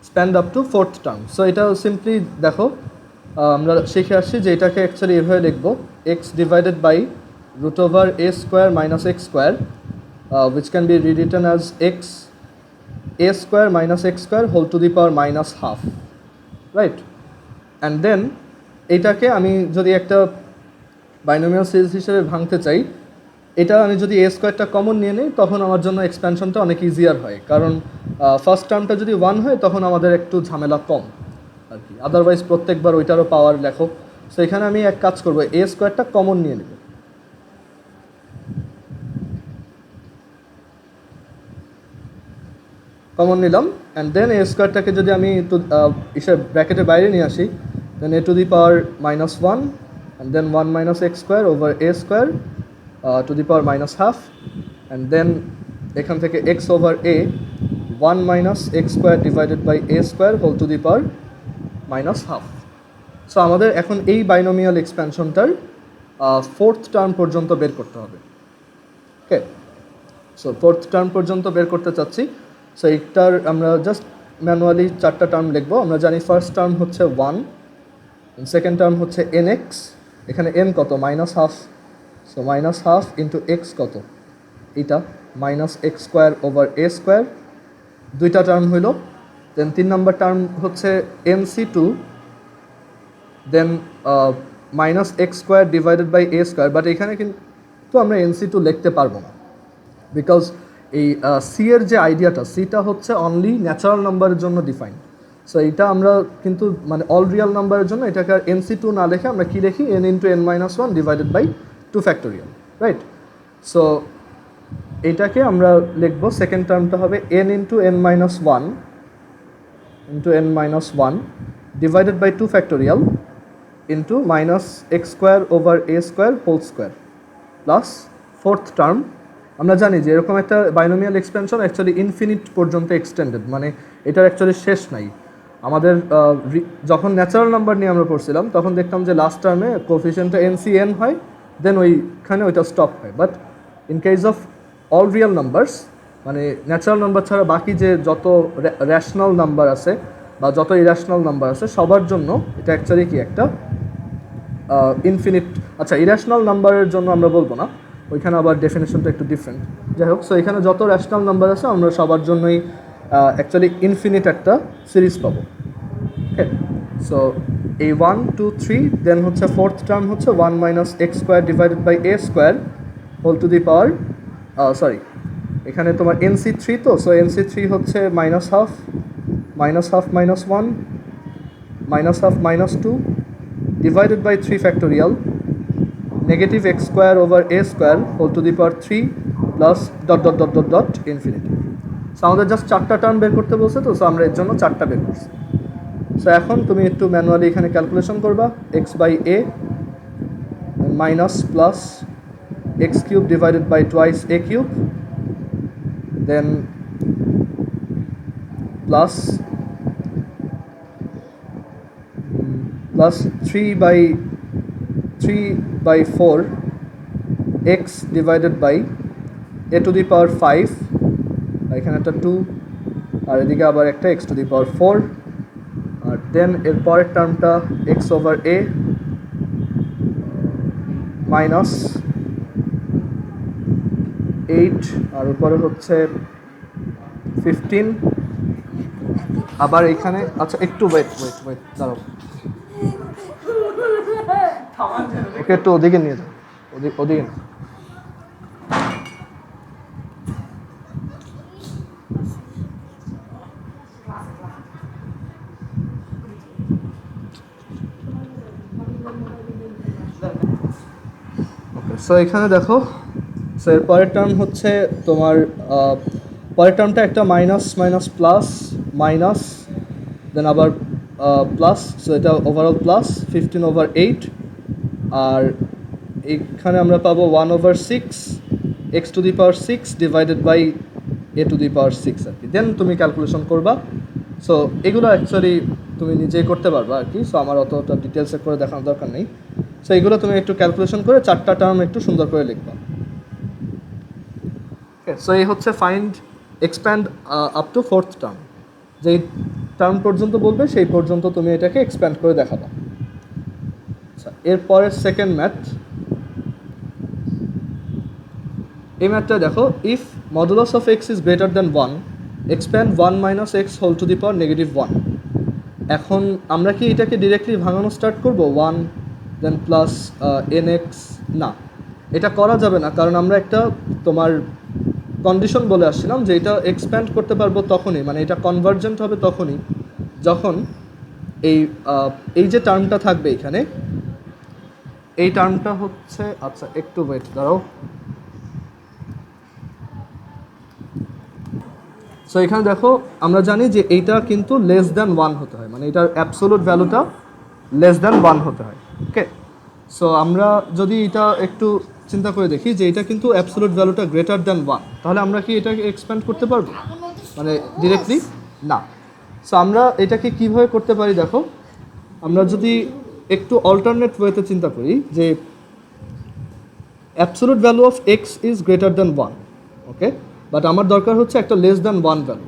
Spend up to fourth term. So এটা simply দেখো আমরা শিখে আসছি যে এটাকে অ্যাকচুয়ালি এভাবে লিখবো, x divided by root over A square minus x square which can be rewritten as x a square minus x square whole to the power minus half, right? And then এইটাকে আমি যদি একটা binomial series হিসেবে ভাঙতে চাই, এটা আমি যদি এ স্কোয়ারটা কমন নিয়ে নিই তখন আমার জন্য এক্সপ্যানশনটা অনেক ইজিয়ার হয়, কারণ ফার্স্ট টার্মটা যদি 1 হয় তখন আমাদের একটু ঝামেলা কম আর কি। আদারওয়াইজ প্রত্যেকবার ওইটারও পাওয়ার লেখো। সো এখানে আমি এক কাজ করবো, এ স্কোয়ারটা কমন নিয়ে নেব, কমন নিলাম। অ্যান্ড দেন এ স্কোয়ারটাকে যদি আমি ব্র্যাকেটের বাইরে নিয়ে আসি, then A to the power minus one and then one minus x square over A square to the power minus half, and then এখান থেকে X over A one minus x square divided by A square whole to the power minus half. So আমাদের এখন এই binomial এক্সপ্যানশনটার fourth term পর্যন্ত বের করতে হবে। ওকে, so fourth term পর্যন্ত বের করতে চাচ্ছি। সো এইটার আমরা জাস্ট ম্যানুয়ালি 4টা টার্ম লিখবো। আমরা জানি ফার্স্ট টার্ম হচ্ছে 1, সেকেন্ড টার্ম হচ্ছে এন এক্স, এখানে এন কত minus half, so minus half into x কত এইটা মাইনাস এক্স স্কোয়ার ওভার এ স্কোয়ার, দুইটা টার্ম হইল। দেন 3 নম্বর টার্ম হচ্ছে n c two, then minus x square divided by A square, but এখানে কিন্তু আমরা এনসি টু লিখতে পারবো না, বিকজ এই সি এর যে আইডিয়াটা, সিটা হচ্ছে অনলি ন্যাচারাল নাম্বারের জন্য ডিফাইন। সো এইটা আমরা কিন্তু মানে অল রিয়াল নাম্বারের জন্য এটাকে আর এনসি টু না লিখে আমরা কী লিখি, n into n minus one divided by 2 factorial, right? So এইটাকে আমরা লিখবো, সেকেন্ড টার্মটা হবে n into n minus one divided by 2 factorial into minus x square over A square whole square plus fourth term. আমরা জানি যে এরকম একটা বাইনোমিয়াল এক্সপেনশন অ্যাকচুয়ালি ইনফিনিট পর্যন্ত এক্সটেন্ডেড, মানে এটার অ্যাকচুয়ালি শেষ নাই। আমাদের যখন ন্যাচারাল নাম্বার নিয়ে আমরা পড়ছিলাম তখন দেখতাম যে লাস্ট টার্মে কোফিশিয়েন্টটা এন হয়, দেন ওইখানে ওইটা স্টপ হয়। But in case of all Real numbers, মানে ন্যাচারাল নাম্বার ছাড়া বাকি যে যত র্যাশনাল নাম্বার আছে বা যত ইর্যাশনাল নাম্বার আছে সবার জন্য এটা অ্যাকচুয়ালি কি একটা ইনফিনিট। আচ্ছা, ইর্যাশনাল নাম্বারের জন্য আমরা বলবো না, ওইখানে আবার ডেফিনেশনটা একটু ডিফারেন্ট। যাই হোক, সো এখানে যত র্যাশনাল নাম্বার আছে আমরা সবার জন্যই অ্যাকচুয়ালি ইনফিনিট একটা সিরিজ পাবো। ওকে, সো এই 1 2 3, দেন হচ্ছে ফোর্থ টার্ম হচ্ছে 1 minus x square divided by A square whole to the power, sorry এখানে তোমার এনসি থ্রি, তো সো এনসি থ্রি হচ্ছে minus half minus one minus half minus two divided by 3 factorial negative x square over A square whole to the power 3 plus dot dot dot dot dot infinity. So আমাদের just 4টা term বের করতে বলছে, তো so আমরা এর জন্য 4টা বের করছি। সো এখন তুমি একটু ম্যানুয়ালি এখানে ক্যালকুলেশন করবা, X by A minus plus x cube divided by twice A cube, then plus 3 by 4 x divided by A to the power 5, এখানে একটা 2 আর এদিকে আবার একটা x টু দি পাওয়ার 4, আর দেন এর পরের টার্মটা x ওভার a মাইনাস 8 আর উপরে হচ্ছে 15, আবার এখানে আচ্ছা একটু ওয়েট দাঁড়াও, ওকে একটু ওদিকে নিয়ে যাও, ওদিকে না। ওকে, সো এখানে দেখো, সো এর পরের টার্ম হচ্ছে তোমার পরের টার্মটা একটা minus minus plus minus, then আবার প্লাস, সো এটা ওভারঅল প্লাস 15 ওভার 8, আর এখানে আমরা পাবো 1 over 6 x to the power 6 divided by A to the power 6 আর কি। দেন তুমি ক্যালকুলেশন করবা। সো এগুলো অ্যাকচুয়ালি তুমি নিজেই করতে পারবা আর কি, সো আমার অতটা ডিটেলসে করে দেখানোর দরকার নেই। সো এগুলো তুমি একটু ক্যালকুলেশন করে 4টা টার্ম একটু সুন্দর করে লিখবা। ওকে, সো এই হচ্ছে find expand up to fourth term, যেই টার্ম পর্যন্ত বলবে সেই পর্যন্ত তুমি এটাকে এক্সপ্যান্ড করে দেখাবা। আচ্ছা, এরপরের সেকেন্ড ম্যাথ, এই ম্যাথটা দেখো, if modulus of x is greater than 1 expand 1 minus x whole to the power negative 1। এখন আমরা কি এটাকে ডিরেক্টলি ভাঙানো স্টার্ট করব 1 দেন প্লাস এন এক্স? না, এটা করা যাবে না, কারণ আমরা একটা তোমার কন্ডিশন বলে আসছিলাম যে এটা এক্সপ্যান্ড করতে পারবো তখনই, মানে এটা কনভার্জেন্ট হবে তখনই যখন এই যে টার্মটা থাকবে এখানে, এই টার্মটা হচ্ছে, আচ্ছা একটু ওয়েট দাঁড়াও। সো এখানে দেখো আমরা জানি যে এইটা কিন্তু লেস দ্যান 1 হতে হয়, মানে এটার অ্যাবসোলুট ভ্যালুটা লেস দ্যান 1 হতে হয়। ওকে, সো আমরা যদি এটা একটু চিন্তা করে দেখি যে এটা কিন্তু অ্যাবসোলুট ভ্যালুটা গ্রেটার দ্যান 1, তাহলে আমরা কি এটাকে এক্সপ্যান্ড করতে পারবো? মানে ডিরেক্টলি না। সো আমরা এটাকে কীভাবে করতে পারি দেখো, আমরা যদি একটু অল্টারনেট ওয়েতে চিন্তা করি যে absolute value of x is greater than 1, okay, but আমার দরকার হচ্ছে একটা লেস দ্যান 1 ভ্যালু।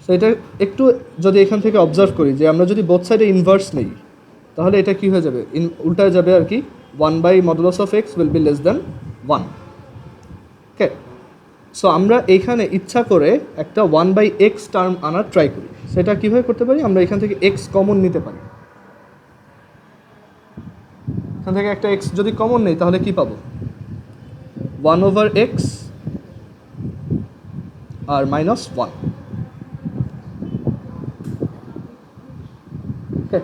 সো এটা একটু যদি এখান থেকে অবজার্ভ করি যে আমরা যদি বোথ সাইডে ইনভার্স নেই, তাহলে এটা কী হয়ে যাবে, উল্টায় যাবে আর কি, 1 by modulus of x will be less than 1। Okay, so আমরা এইখানে ইচ্ছা করে একটা 1 বাই এক্স টার্ম আনার ট্রাই করি। সেটা কীভাবে করতে পারি, আমরা এখান থেকে এক্স কমন নিতে পারি। এখান থেকে একটা এক্স যদি কমন নেই তাহলে কি পাবো, 1 ওভার এক্স আর মাইনাস 1। ওকে,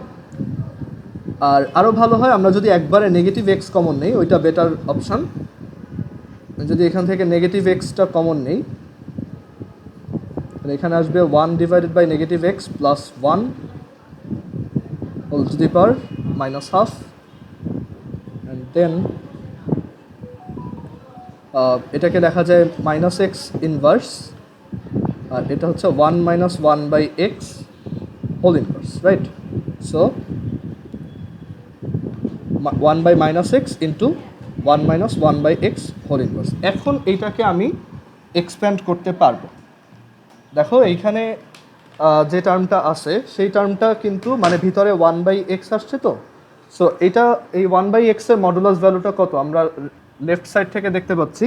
আর আরও ভালো হয় আমরা যদি একবারে নেগেটিভ এক্স কমন নেই, ওইটা বেটার অপশান। যদি এখান থেকে নেগেটিভ এক্সটা কমন নেই, তাহলে এখানে আসবে 1 divided by negative x plus 1 whole to the power minus half, and then এটাকে লেখা যায় মাইনাস এক্স ইনভার্স, আর এটা হচ্ছে 1 minus 1 by x whole inverse, right? So 1 by minus x into 1 minus 1 by x whole inverse. এখন এইটাকে আমি expand করতে পারবো। দেখো এইখানে যে টার্মটা আছে সেই টার্মটা কিন্তু মানে ভিতরে 1 বাই এক্স আসছে, তো সো এটা এই 1 বাই এক্সের মডুলাস ভ্যালুটা কত আমরা লেফট সাইড থেকে দেখতে পাচ্ছি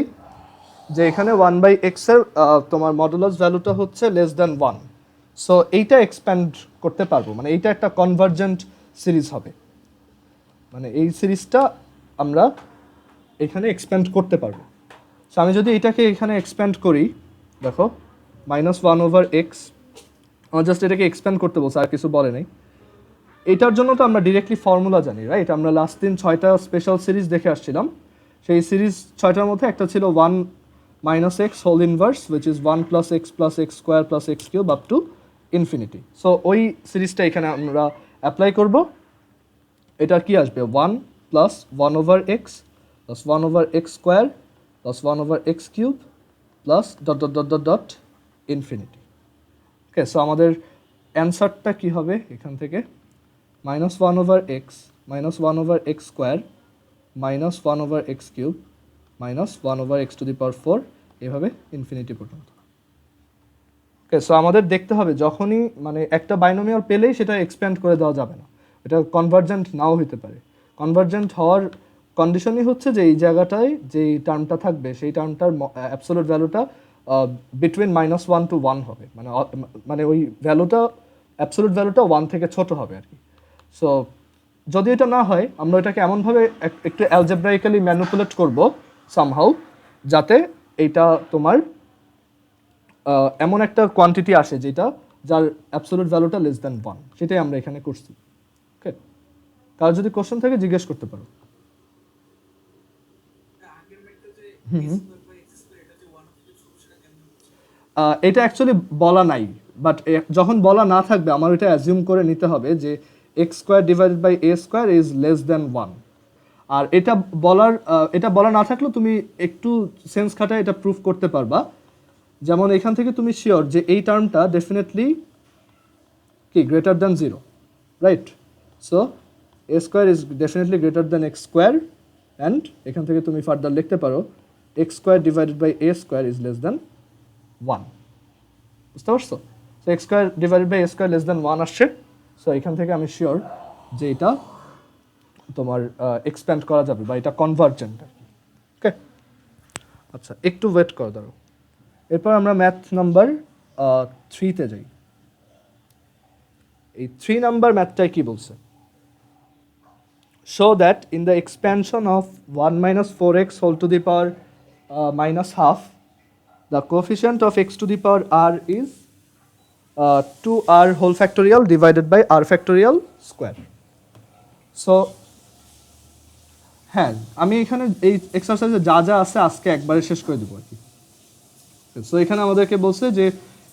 যে এখানে 1 বাই এক্সের তোমার মডুলাস ভ্যালুটা হচ্ছে লেস দ্যান 1। সো এইটা এক্সপ্যান্ড করতে পারবো, মানে এইটা একটা কনভার্জেন্ট সিরিজ হবে, মানে এই সিরিজটা আমরা এখানে এক্সপ্যান্ড করতে পারবো। সো আমি যদি এটাকে এখানে এক্সপ্যান্ড করি, দেখো মাইনাস 1 ওভার এক্স, আমার জাস্ট এটাকে এক্সপ্যান্ড করতে বলছে, আর কিছু বলে নাই। এটার জন্য তো আমরা ডিরেক্টলি ফর্মুলা জানি, রাইট? আমরা লাস্ট দিন 6টা স্পেশাল সিরিজ দেখে আসছিলাম। সেই সিরিজ 6টার মধ্যে একটা ছিল 1 minus x whole inverse, which is 1 plus x square plus x cube up to infinity. So ওই সিরিজটা এখানে আমরা অ্যাপ্লাই করব। এটা কি আসবে, 1 plus 1 over x plus 1 over x square plus 1 over x cube plus dot dot dot dot dot infinity. Okay, so আমাদের অ্যান্সারটা কী হবে এখান থেকে, minus 1 over x minus 1 over x square minus 1 over x cube minus 1 over x to the power 4, এভাবে infinity পর্যন্ত। ওকে, so আমাদের দেখতে হবে যখনই মানে একটা বাইনোমিয়াল পেলেই সেটা এক্সপ্যান্ড করে দেওয়া যাবে না, এটা কনভার্জেন্ট নাও হতে পারে। কনভার্জেন্ট হওয়ার কন্ডিশনই হচ্ছে যে এই জায়গাটায় যেই টার্মটা থাকবে সেই টার্মটার অ্যাবসোলুট ভ্যালুটা বিটুইন মাইনাস 1 টু 1 হবে, মানে মানে ওই ভ্যালুটা অ্যাবসোলুট ভ্যালুটা 1 থেকে ছোট হবে আর কি। সো যদি এটা না হয় আমরা এটাকে এমনভাবে একটু অ্যালজেব্রাইক্যালি ম্যানিপুলেট করব সামহাউ, যাতে এইটা তোমার এমন একটা কোয়ান্টিটি আসে যেটা যার অ্যাবসোলুট ভ্যালুটা লেস দ্যান 1, সেটাই আমরা এখানে করছি। ওকে, কার যদি কোশ্চেন থাকে জিজ্ঞেস করতে পারো। এটা অ্যাকচুয়ালি বলা নাই, বাট যখন বলা না থাকবে আমার এটা অ্যাজিউম করে নিতে হবে যে x square divided by A square is less than 1। আর এটা বলা না থাকলেও তুমি একটু সেন্স খাটায় এটা প্রুফ করতে পারবা। যেমন এখান থেকে তুমি শিওর যে এই টার্মটা ডেফিনেটলি কি greater than 0, right? So a square is definitely greater than x square, and এখান থেকে তুমি ফার্দার লিখতে পারো x square divided by A square is less than 1। বুঝতে পারছো? তো so x square divided by A square less than 1 আসছে। So এখান থেকে আমি শিওর যে এটা তোমার এক্সপ্যান্ড করা যাবে বা এটা কনভার্জেন্ট। ওকে, আচ্ছা একটু ওয়েট করো দাঁড়ো। এরপর আমরা ম্যাথ নাম্বার 3-তে যাই। এই 3 নাম্বার ম্যাথটাই কি বলছে? Show that in the expansion of 1 minus 4x whole to the power minus half, the coefficient of x to the power r is 2r whole factorial divided by r factorial square. So হ্যাঁ, আমি এখানে এই এক্সারসাইজে যা যা আছে আজকে একবারে শেষ করে দেবো আর কি। সো এখানে আমাদেরকে বলছে যে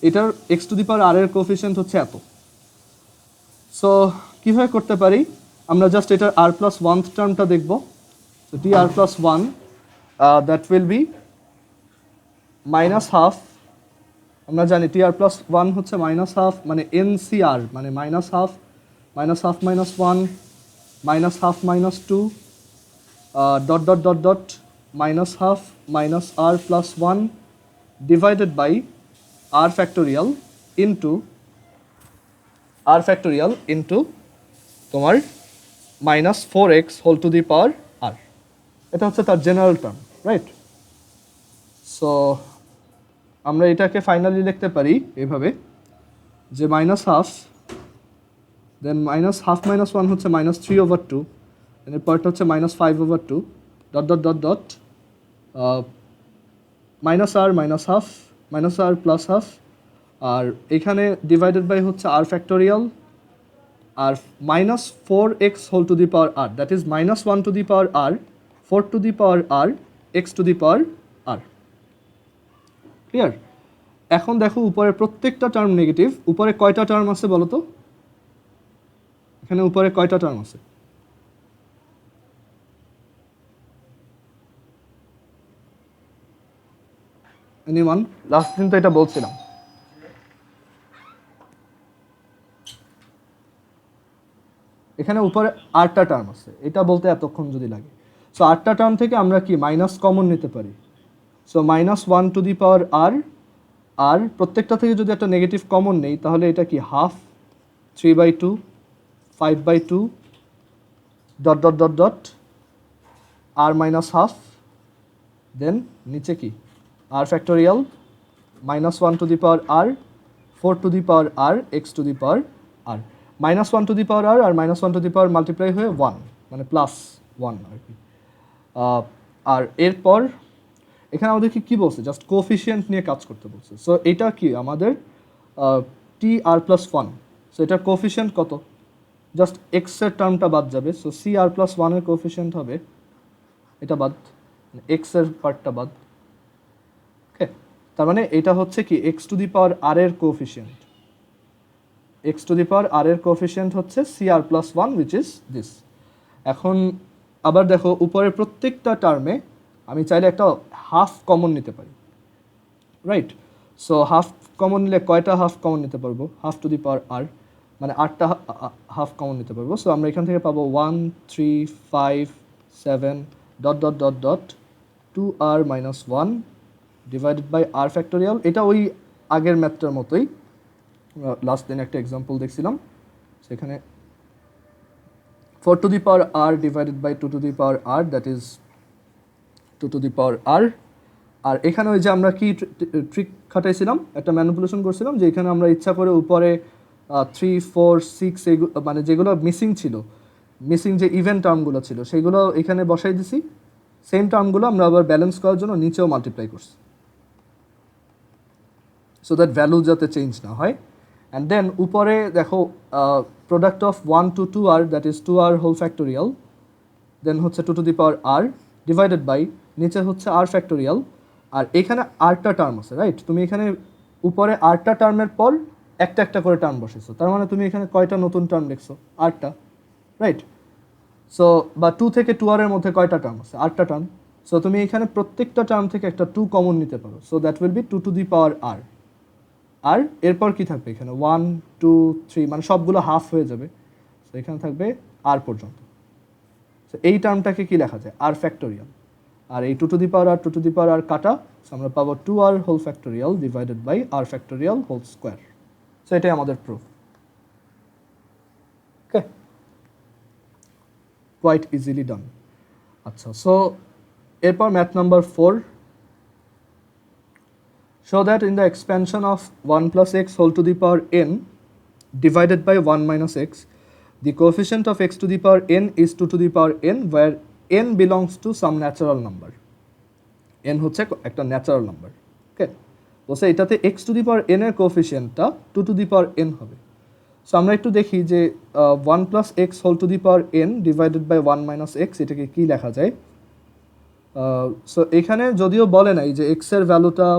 এটার x to the power r এর কোএফিসিয়েন্ট হচ্ছে এত। সো কীভাবে করতে পারি? আমরা জাস্ট এটার আর প্লাস ওয়ান টার্মটা দেখব। So t r plus one that will be minus half. আমরা জানি টি আর প্লাস ওয়ান হচ্ছে মাইনাস হাফ, মানে এন সি আর মানে minus half minus one minus half minus two dot dot dot dot minus half minus r plus one divided by r factorial into তোমার minus 4x whole to the power r। এটা হচ্ছে তার general term, right? So আমরা এটাকে finally লিখতে পারি এভাবে যে minus half, then minus half minus one হচ্ছে মাইনাস 3/2, এর পরটা হচ্ছে minus 5/2 dot dot dot dot minus r minus half minus r plus half, আর এখানে ডিভাইডেড বাই হচ্ছে r factorial R minus 4x whole to the power r, that is minus 1 to the power r 4 to the power r x to the power r. Clear? এখন দেখো উপরে প্রত্যেকটা term negative. উপরে কয়টা term আছে বলো তো? এখানে উপরে কয়টা টার্ম আছে? এনিওয়ান? লাস্ট দিন তো এটা বলছিলাম। এখানে উপরে 8টা টার্ম আছে, এটা বলতে এতক্ষণ যদি লাগে। সো 8টা টার্ম থেকে আমরা কি মাইনাস কমন নিতে পারি। So minus 1 to the power r, আর প্রত্যেকটা থেকে যদি একটা নেগেটিভ কমন নেই তাহলে এটা কি half 3/2 5/2 dot dot dot dot r minus half, then নিচে কি r factorial minus 1 to the power r 4 to the power r x to the power r, minus 1 to the power r r minus 1 to the power multiply হয়ে 1 মানে plus 1 আর কি। আর এরপর এখানে আমাদেরকে কি বলছে? জাস্ট কোফিশিয়েন্ট নিয়ে কাজ করতে বলছে। সো এটা কি আমাদের টি আর প্লাস 1। সো এটার কোফিশিয়েন্ট কত? জাস্ট এক্স এর টার্মটা বাদ যাবে। সো সি আর প্লাস 1 এর কোফিশিয়েন্ট হবে এটা বাদ, এক্স এর পার্টটা বাদ। ওকে, তার মানে এটা হচ্ছে কি x to the power r এর coefficient. X to the power r এর কোএফিসিয়েন্ট হচ্ছে c r plus 1 which is this. এখন আবার দেখো উপরের প্রত্যেকটা টার্মে আমি চাইলে একটা হাফ কমন নিতে পারি, রাইট? সো হাফ কমন নিলে কয়টা হাফ কমন নিতে পারবো? হাফ টু দি পাওয়ার আর মানে 8টা হাফ কমন নিতে পারবো। সো আমরা এখান থেকে পাবো 1 3 5 7 dot dot dot dot 2r minus 1 divided by r factorial. এটা ওই আগের ম্যাথটার মতোই, লাস্ট দিন একটা এক্সাম্পল দেখছিলাম। সেখানে 4 to the power r divided by 2 to the power r, that is 2 to the power r. আর এখানে ওই যে আমরা কি ট্রিক খাটাইছিলাম, একটা ম্যানিপুলেশন করছিলাম যে এখানে আমরা ইচ্ছা করে উপরে 3 4 6 মানে যেগুলো মিসিং ছিল, মিসিং যে ইভেন টার্মগুলো ছিল সেগুলো এখানে বসাই দিছি। সেম টার্মগুলো আমরা আবার ব্যালেন্স করার জন্য নিচেও মাল্টিপ্লাই করছি, সো দ্যাট ভ্যালু যাতে চেঞ্জ না হয়। অ্যান্ড দেন উপরে দেখো product of 1 to 2r, that is 2r whole factorial, then হচ্ছে 2 to the power r divided by নিচে হচ্ছে আর ফ্যাক্টোরিয়াল। আর এখানে আরটা টার্ম আছে, রাইট? তুমি এখানে উপরে আরটা টার্মের পর একটা একটা করে টার্ম বসেছো, তার মানে তুমি এখানে কয়টা নতুন টার্ম লিখছো? আরটা, রাইট? সো বা 2 থেকে 2r এর মধ্যে কয়টা টার্ম আছে? আরটা টার্ম। সো তুমি এখানে প্রত্যেকটা টার্ম থেকে একটা 2 কমন নিতে পারো। So that will be 2 to the power r. আর এরপর কি থাকবে এখানে? 1 2 3 মানে সবগুলো হাফ হয়ে যাবে। সো এখানে থাকবে আর পর্যন্ত। সো এই টার্মটাকে কি লেখা যায়? আর ফ্যাক্টোরিয়াল। আর এই 2 to the power R 2 to the power আর কাটা, সো আমরা পাবো 2r whole factorial divided by r factorial whole square. So এটাই আমাদের proof. Okay, quite easily done. আচ্ছা, সো এরপর math number 4, show that in the expansion of 1 plus x whole to the power n divided by 1 minus x, the coefficient of x to the power n is 2 to the power n, where n belongs to some natural number. n হচ্ছে একটা natural number. ওকে, বলছে এটাতে x to the power n এর কোএফিসিয়েন্টটা 2 to the power n হবে। So আমরা একটু দেখি যে 1 plus x whole to the power n divided by 1 minus x এটাকে কি লেখা যায়। সো এখানে যদিও বলে নাই যে x এর ভ্যালুটা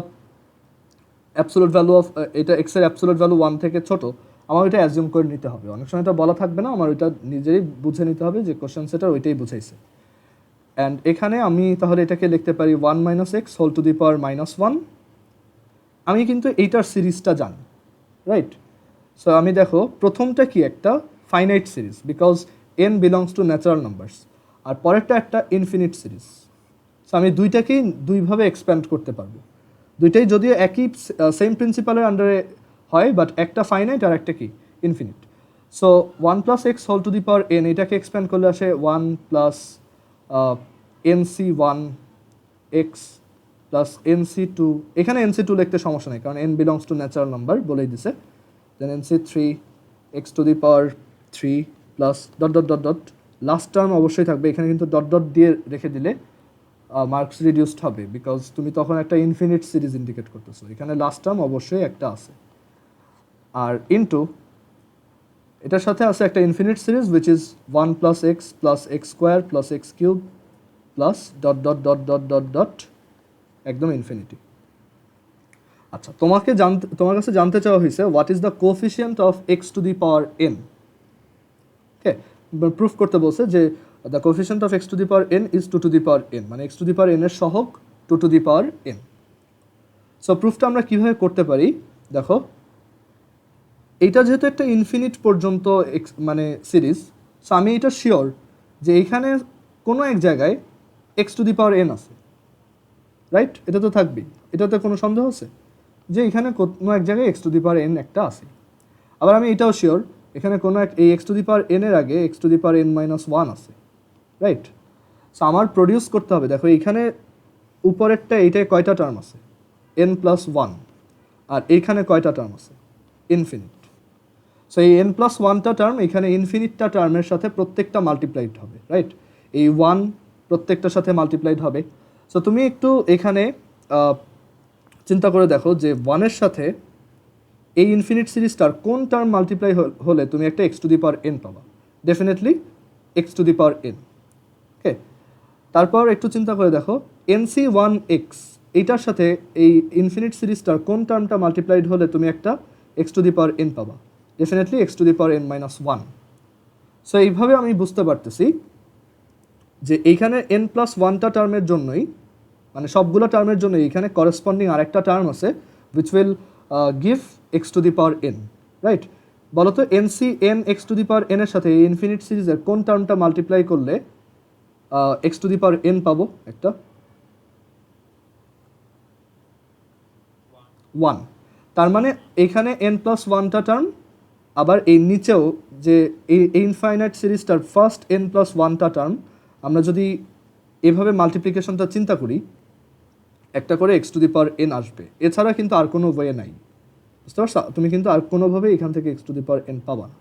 অ্যাবসোলুট ভ্যালু অফ এটা x এর অ্যাবসোলুট ভ্যালু 1 থেকে ছোট, আমার ওইটা অ্যাজিউম করে নিতে হবে। অনেক সময় এটা বলা থাকবে না, আমার ওইটা নিজেই বুঝে নিতে হবে যে কোশ্চেন সেটার ওইটাই বুঝাইছে। অ্যান্ড এখানে আমি তাহলে এটাকে লিখতে পারি 1 minus x whole to the power minus 1। আমি কিন্তু এইটার সিরিজটা জানি, রাইট? সো আমি দেখো প্রথমটা কি একটা finite series, because n belongs to natural numbers, আর পরেরটা একটা ইনফিনিট সিরিজ। সো আমি দুইটাকেই দুইভাবে এক্সপ্যান্ড করতে পারবো। দুইটাই যদিও একই সেম প্রিন্সিপালের আন্ডারে হয়, বাট একটা ফাইনাইট আর একটা কি infinite. So 1 plus x whole to the power n এটাকে এক্সপ্যান্ড করলে আসে 1 plus nc1 x plus nc2, এখানে nc2 লিখতে সমস্যা নেই কারণ n belongs to natural number বলেই দিছে। দেন nc3 x to the power 3 plus dot dot dot dot, last term অবশ্যই থাকবে এখানে, কিন্তু ডট ডট দিয়ে রেখে দিলে মার্কস রিডিউসড হবে, বিকজ তুমি তখন একটা ইনফিনিট সিরিজ ইন্ডিকেট করতেছো। এখানে লাস্ট টার্ম অবশ্যই একটা আছে, আর ইনটু এটার সাথে আছে একটা infinite series which is 1 plus x plus x square plus x cube plus dot dot dot dot dot dot একদম ইনফিনিটি। আচ্ছা, তোমার কাছে জানতে চাওয়া হয়েছে what is the coefficient of x to the power n. Okay, proof করতে বলছে যে the coefficient of x to the power n is 2 to the power n, মানে x to the power n এর সহগ 2 to the power n। So প্রুফটা আমরা কীভাবে করতে পারি দেখো, এইটা যেহেতু একটা ইনফিনিট পর্যন্ত মানে সিরিজ, সো আমি এটা শিওর যে এইখানে কোনো এক জায়গায় x to the power N আছে, রাইট? এটা তো থাকবেই, এটাতে কোনো সন্দেহ আছে যে এখানে কোনো এক জায়গায় x to the power N একটা আছে। আবার আমি এটাও শিওর এখানে কোনো এই x to the power n এর আগে x to the power n minus 1 আছে, রাইট? সো আমার প্রডিউস করতে হবে, দেখো এইখানে উপরেরটা এইটায় কয়টা টার্ম আছে, এন প্লাস 1, আর এইখানে কয়টা টার্ম আছে, ইনফিনিট। সো এই এন প্লাস 1টা টার্ম এখানে ইনফিনিটটা টার্মের সাথে প্রত্যেকটা মাল্টিপ্লাইড হবে, রাইট? এই 1 প্রত্যেকটার সাথে মাল্টিপ্লাইড হবে। সো তুমি একটু এখানে চিন্তা করে দেখো যে 1-এর সাথে এই ইনফিনিট সিরিজটার কোন টার্ম মাল্টিপ্লাই হলে তুমি একটা x to the power n পাবা, definitely x to the power n. Okay, তারপর একটু চিন্তা করে দেখো nc1x এইটার সাথে এই ইনফিনিট সিরিজটার কোন টার্মটা মাল্টিপ্লাইড হলে তুমি একটা x to the power n পাবা, definitely x to the power n minus 1। So এইভাবে আমি বুঝতে পারতেছি যে এইখানে এন প্লাস 1টা টার্মের জন্যই, মানে সবগুলো টার্মের জন্য এইখানে করেসপন্ডিং আরেকটা টার্ম আছে which will give x to the power N, right? বলো তো NC N x to the power n এর সাথে এই ইনফিনিট সিরিজের কোন টার্মটা মাল্টিপ্লাই করলে x to the power n পাবো একটা? 1। তার মানে এইখানে এন প্লাস 1টা টার্ম, আবার এই নিচেও যে এই ইনফাইনাইট সিরিজটার ফার্স্ট এন প্লাস 1টা টার্ম, আমরা যদি এভাবে মাল্টিপ্লিকেশনটা চিন্তা করি একটা করে x to the power n আসবে, এছাড়া কিন্তু আর কোনো ওয়ে নাই, বুঝতে পারছো? তুমি কিন্তু আর কোনোভাবে এখান থেকে x to the power n পাবা না।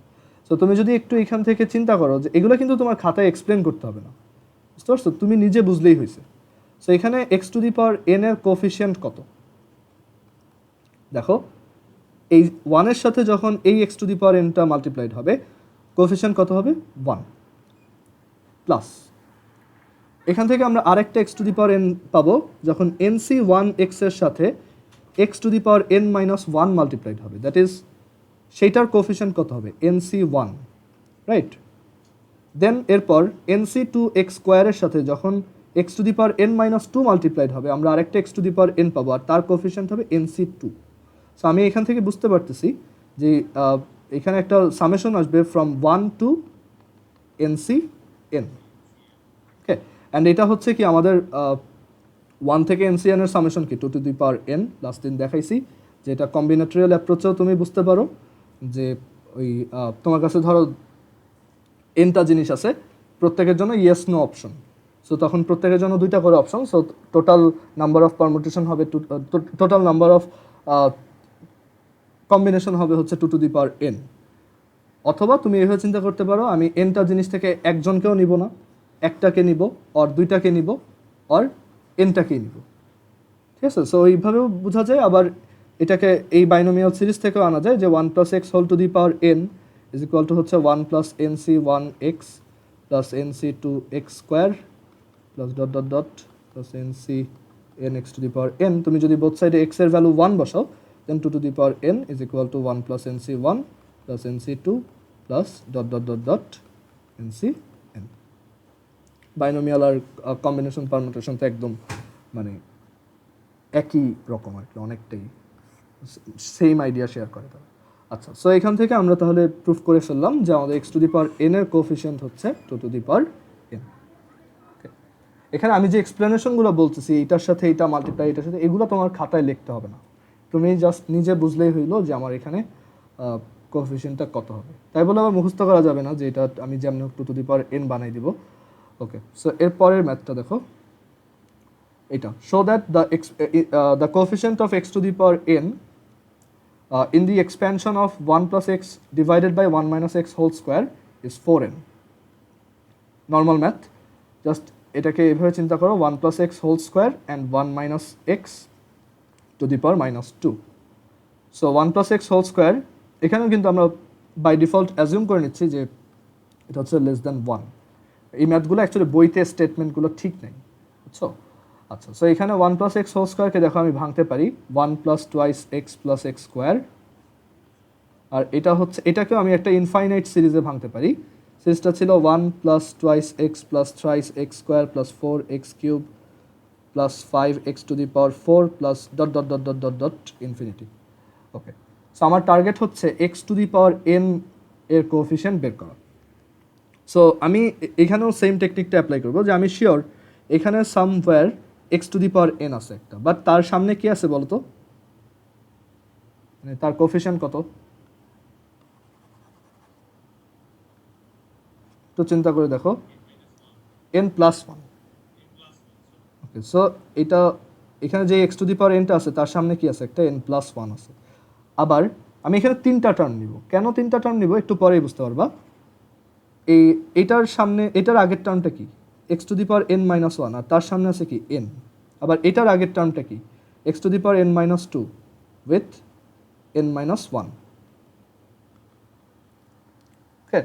সো তুমি যদি একটু এখান থেকে চিন্তা করো যে এগুলো কিন্তু তোমার খাতায় এক্সপ্লেন করতে হবে না, বুঝতে পারছো? তুমি নিজে বুঝলেই হয়েছে। সো এখানে x to the power n এর কোএফিসিয়েন্ট কত দেখো, এই 1-এর সাথে যখন এই এক্স টু দি পাওয়ার এনটা মাল্টিপ্লাইড হবে কোএফিসিয়েন্ট কত হবে, 1 প্লাস এখান থেকে আমরা আরেকটা x to the power n পাবো যখন nc1x এর সাথে x to the power n minus 1 multiplied হবে, দ্যাট ইজ সেইটার কোএফিসিয়েন্ট কত হবে, nc1, রাইট? দেন এরপর nc2x স্কোয়ারের সাথে যখন x to the power n minus 2 multiplied হবে আমরা আরেকটা x to the power n পাবো, আর তার কোএফিসিয়েন্ট হবে nc2। সো আমি এখান থেকে বুঝতে পারতেছি যে এখানে একটা সামেশন আসবে from 1 to ncn। Okay, and এটা হচ্ছে কি আমাদের 1 থেকে ncn এর সামেশন কি 2 to the power n, last দিন দেখাইছি যে এটা কম্বিনেটোরিয়াল অ্যাপ্রোচেও তুমি বুঝতে পারো, যে ওই তোমার কাছে ধরো এনটা জিনিস আছে, প্রত্যেকের জন্য ইয়েস নো অপশন, সো তখন প্রত্যেকের জন্য দুইটা করে option, so total number of permutation হবে টোটাল নাম্বার অফ কম্বিনেশন হবে হচ্ছে 2 টু দি পাওয়ার n। অথবা তুমি এভাবে চিন্তা করতে পারো, আমি এনটা জিনিস থেকে একজনকেও নিব না, একটাকে নিব, অর দুইটাকে নিব, অর এনটাকেই নিব, ঠিক আছে? সো এইভাবেও বোঝা যায়। আবার এটাকে এই বাইনোমিয়াল সিরিজ থেকেও আনা যায় যে 1 + x whole to the power n is equal to হচ্ছে 1 + nc 1x plus nc 2x square plus dot dot dot plus nc nx to the power n। তুমি যদি বোথ সাইডে x এর ভ্যালু 1 বসাও, then 2 to the power n is equal to 1 + nc 1 plus nc 2 plus dot dot dot dot nc n। Binomial আর combination permutation তো একদম মানে একই রকম আর কি, অনেকটাই সেম আইডিয়া শেয়ার করে তারা। আচ্ছা, সো এখান থেকে আমরা তাহলে প্রুফ করে ফেললাম যে আমাদের x to the power n এর কোফিশিয়েন্ট হচ্ছে 2 টু দি পাওয়ার n। এখানে আমি যে এক্সপ্লেনেশনগুলো বলতেছি, এটার সাথে এটা মাল্টিপ্লাই, এটার সাথে, এগুলো তোমার খাতায় লিখতে হবে না, তুমি জাস্ট নিজে বুঝলেই হইলো যে আমার এখানে কোফিশিয়েন্টটা কত হবে। তাই বলে আবার মুখস্থ করা যাবে না যে এটা আমি যেমন 2 টু দি পাওয়ার n বানাই দিব। ওকে, সো এর পরের ম্যাথটা দেখো, এটা show that the coefficient of x to the power n in the expansion of 1 + x divided by 1 - x whole square is 4n. Normal math, just এটাকে এভাবে চিন্তা করো, 1 + x whole square and 1 - x to the power -2. So 1 + x whole square, এখানেও কিন্তু আমরা by default assume করে নিচ্ছি যে এটা হচ্ছে লেস দ্যান 1। এই ম্যাথগুলো অ্যাকচুয়ালি বইতে স্টেটমেন্টগুলো ঠিক নেই, বুঝছো? আচ্ছা, সো এখানে 1 + x হোল স্কোয়ারকে দেখো আমি ভাঙতে পারি 1 + twice x + x স্কোয়ার, আর এটা হচ্ছে, এটাকেও আমি একটা ইনফাইনাইট সিরিজে ভাঙতে পারি। সিরিজটা ছিল 1 + twice x + thrice x square plus 4x cube plus 5x to the power 4 plus dot dot dot dot dot dot infinity. Okay, so আমার টার্গেট হচ্ছে x two the power n এর কোএফিশিয়েন্ট বের করা। সো আমি এখানেও same টেকনিকটা apply করবো যে আমি শিওর এখানে somewhere x to the power n আছে একটা, বাট তার সামনে কি আছে বলো তো, মানে তার কোফিশিয়েন্ট কত, তো চিন্তা করে দেখো, n + 1। ওকে, সো এটা এখানে যে এক্স টু দি পাওয়ার nটা আছে তার সামনে কি আছে, একটা n + 1 আছে। আবার আমি এখানে 3টা টার্ম নিব, কেন 3টা টার্ম নিব একটু পরেই বুঝতে পারবা। এটার সামনে, এটার আগের টার্মটা কি, x to the power n - 1, আর তার সামনে আছে কি n। আবার এটার আগের টার্মটা কি, x to the power n - 2 with n - 1। ওকে,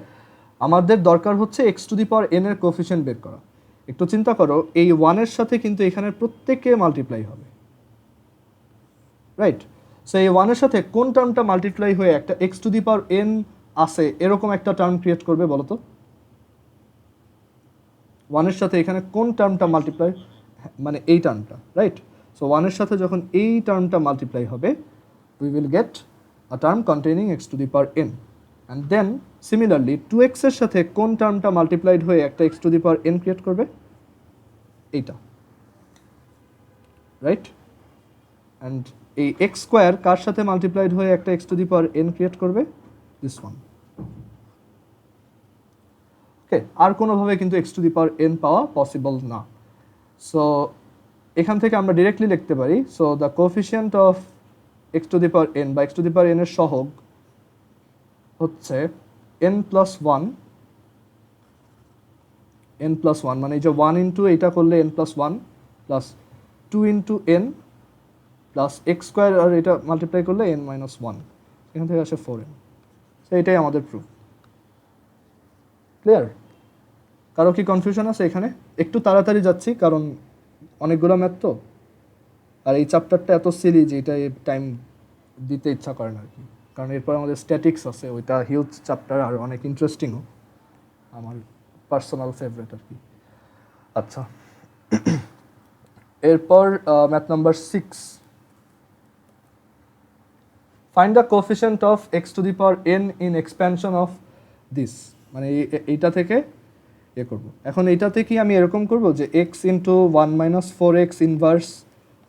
আমাদের দরকার হচ্ছে x to the power n এর কোফিশিয়েন্ট বের করা। একটু চিন্তা করো, এই 1 এর সাথে কিন্তু এখানের প্রত্যেকে মাল্টিপ্লাই হবে, রাইট? সো এই 1 এর সাথে কোন টার্মটা মাল্টিপ্লাই হয়ে একটা x to the power n আছে এরকম একটা টার্ম ক্রিয়েট করবে বলো তো? 1 এর সাথে এখানে কোন টার্মটা মাল্টিপ্লাই, মানে এই টার্মটা, রাইট? সো 1 এর সাথে যখন এই টার্মটা মাল্টিপ্লাই হবে, we will get a term containing x to the power n, and then similarly 2x এর সাথে কোন টার্মটা মাল্টিপ্লাইড হয়ে একটা x to the power n create করবে, এইটা, রাইট? অ্যান্ড এই এক্স স্কোয়ার কার সাথে মাল্টিপ্লাইড হয়ে একটা x to the power n create করবে, দিস ওয়ান। ওকে, আর কোনোভাবে কিন্তু x to the power n পাওয়া পসিবল না। সো এখান থেকে আমরা ডিরেক্টলি লিখতে পারি, so the coefficient of x to the power n বা x to the power n এর সহগ হচ্ছে n + 1, n + 1 মানে এই যে 1 ইন্টু এইটা করলে n + 1 plus 2 into n plus x square, আর এটা মাল্টিপ্লাই করলে n - 1, এখান থেকে আসে 4n। সো এটাই আমাদের প্রুফ। ক্লিয়ার? কারো কি কনফিউশন আছে এখানে? একটু তাড়াতাড়ি যাচ্ছি কারণ অনেকগুলো ম্যাথ তো, আর এই চ্যাপ্টারটা এত সিলি যে এটা টাইম দিতে ইচ্ছা করে না আর কি, কারণ এরপর আমাদের স্ট্যাটিক্স আছে, ওইটা হিউজ চ্যাপ্টার আর অনেক ইন্টারেস্টিংও, আমার পার্সোনাল ফেভারিট আর কি। আচ্ছা, এরপর math number 6, find the coefficient of x to the power n in expansion of this, মানে এইটা থেকে এ করব। এখন এইটাতে কি আমি এরকম করব যে x into 1 - 4x inverse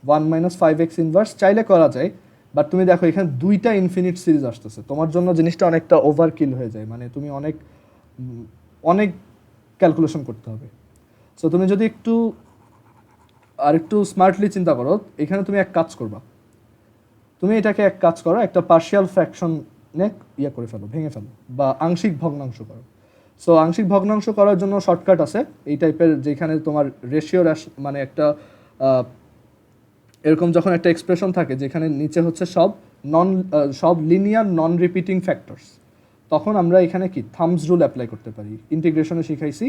1 - 5x inverse চাইলে করা যায়, বাট তুমি দেখো এখানে দুইটা ইনফিনিট সিরিজ আসতেছে, তোমার জন্য জিনিসটা অনেকটা ওভারকিল হয়ে যায়, মানে তুমি অনেক অনেক ক্যালকুলেশন করতে হবে। সো তুমি যদি একটু স্মার্টলি চিন্তা করো, এখানে তুমি এক কাজ করবা, তুমি এটাকে এক কাজ করো, একটা পার্শিয়াল ফ্র্যাকশনে করে ফেলো, ভেঙে ফেলো, বা আংশিক ভগ্নাংশ করো। সো আংশিক ভগ্নাংশ করার জন্য শর্টকাট আছে এই টাইপের, যেখানে তোমার রেশিও মানে একটা এরকম যখন একটা এক্সপ্রেশন থাকে যেখানে নিচে হচ্ছে সব লিনিয়ার নন রিপিটিং ফ্যাক্টরস, তখন আমরা এখানে কি থামস রুল অ্যাপ্লাই করতে পারি। ইন্টিগ্রেশনে শিখাইছি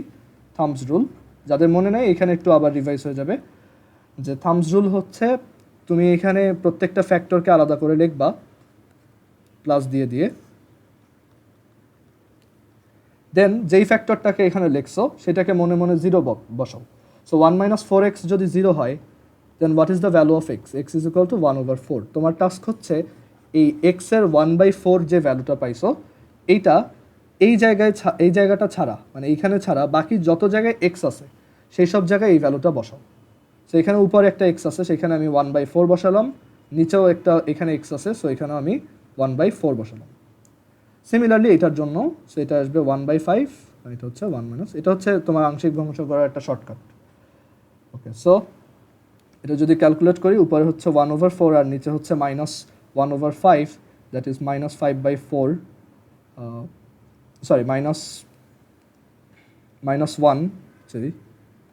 থামস রুল, যাদের মনে নেই এখানে একটু আবার রিভাইজ হয়ে যাবে। যে থামস রুল হচ্ছে, তুমি এখানে প্রত্যেকটা ফ্যাক্টরকে আলাদা করে লিখবা প্লাস দিয়ে দিয়ে, দেন যেই ফ্যাক্টরটাকে এখানে লিখছো সেটাকে মনে মনে 0 বসাও। সো 1 - 4x যদি 0 হয়, then what is the value of x? X is equal to 1/4। তোমার টাস্ক হচ্ছে এই এক্সের 1/4 যে ভ্যালুটা পাইছো, এইটা এই জায়গাটা ছাড়া, মানে এইখানে ছাড়া বাকি যত জায়গায় এক্স আছে সেই সব জায়গায় এই ভ্যালুটা বসাও। সো এখানে উপরে একটা এক্স আছে, সেখানে আমি 1/4 বসালাম, নিচেও একটা এখানে এক্স আছে, সো এখানেও আমি 1/4 বসালাম। সিমিলারলি এটার জন্য, সো এটা আসবে 1/5, এটা হচ্ছে 1 - এটা হচ্ছে তোমার আংশিক ভগ্নাংশ করার একটা শর্টকাট। ওকে, সো এটা যদি ক্যালকুলেট করি, উপরে হচ্ছে 1/4 আর নিচে হচ্ছে -1/5, that is -5/4, sorry -1, sorry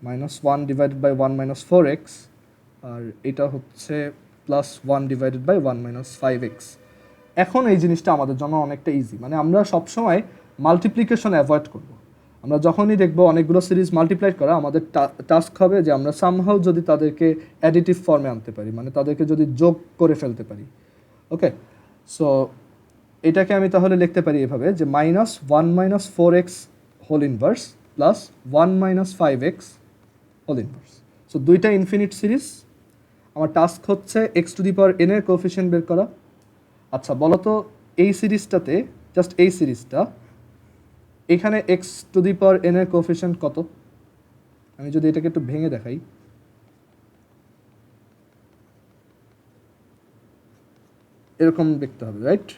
-1 divided by 1 - 4x, আর এটা হচ্ছে +1 ডিভাইডেড বাই 1 - 5x। এখন এই জিনিসটা আমাদের জন্য অনেকটা ইজি, মানে আমরা সবসময় মাল্টিপ্লিকেশন অ্যাভয়েড করব। আমরা যখনই দেখবো অনেকগুলো সিরিজ মাল্টিপ্লাই করা, আমাদের টাস্ক হবে যে আমরা সামহাউ যদি তাদেরকে অ্যাডিটিভ ফর্মে আনতে পারি, মানে তাদেরকে যদি যোগ করে ফেলতে পারি। ওকে, সো এটাকে আমি তাহলে লিখতে পারি এভাবে যে -1 - 4x whole inverse plus 1 - 5x whole inverse. So দুইটা ইনফিনিট সিরিজ, আমার টাস্ক হচ্ছে x⁴n এর কোএফিসিয়েন্ট বের করা। আচ্ছা বলো তো, এই সিরিজটাতে, জাস্ট এই সিরিজটা, এখানে x⁴n এর কোএফিসিয়েন্ট কত? আমি যদি এটাকে একটু ভেঙে দেখাই, এরকম দেখতে হবে, রাইট?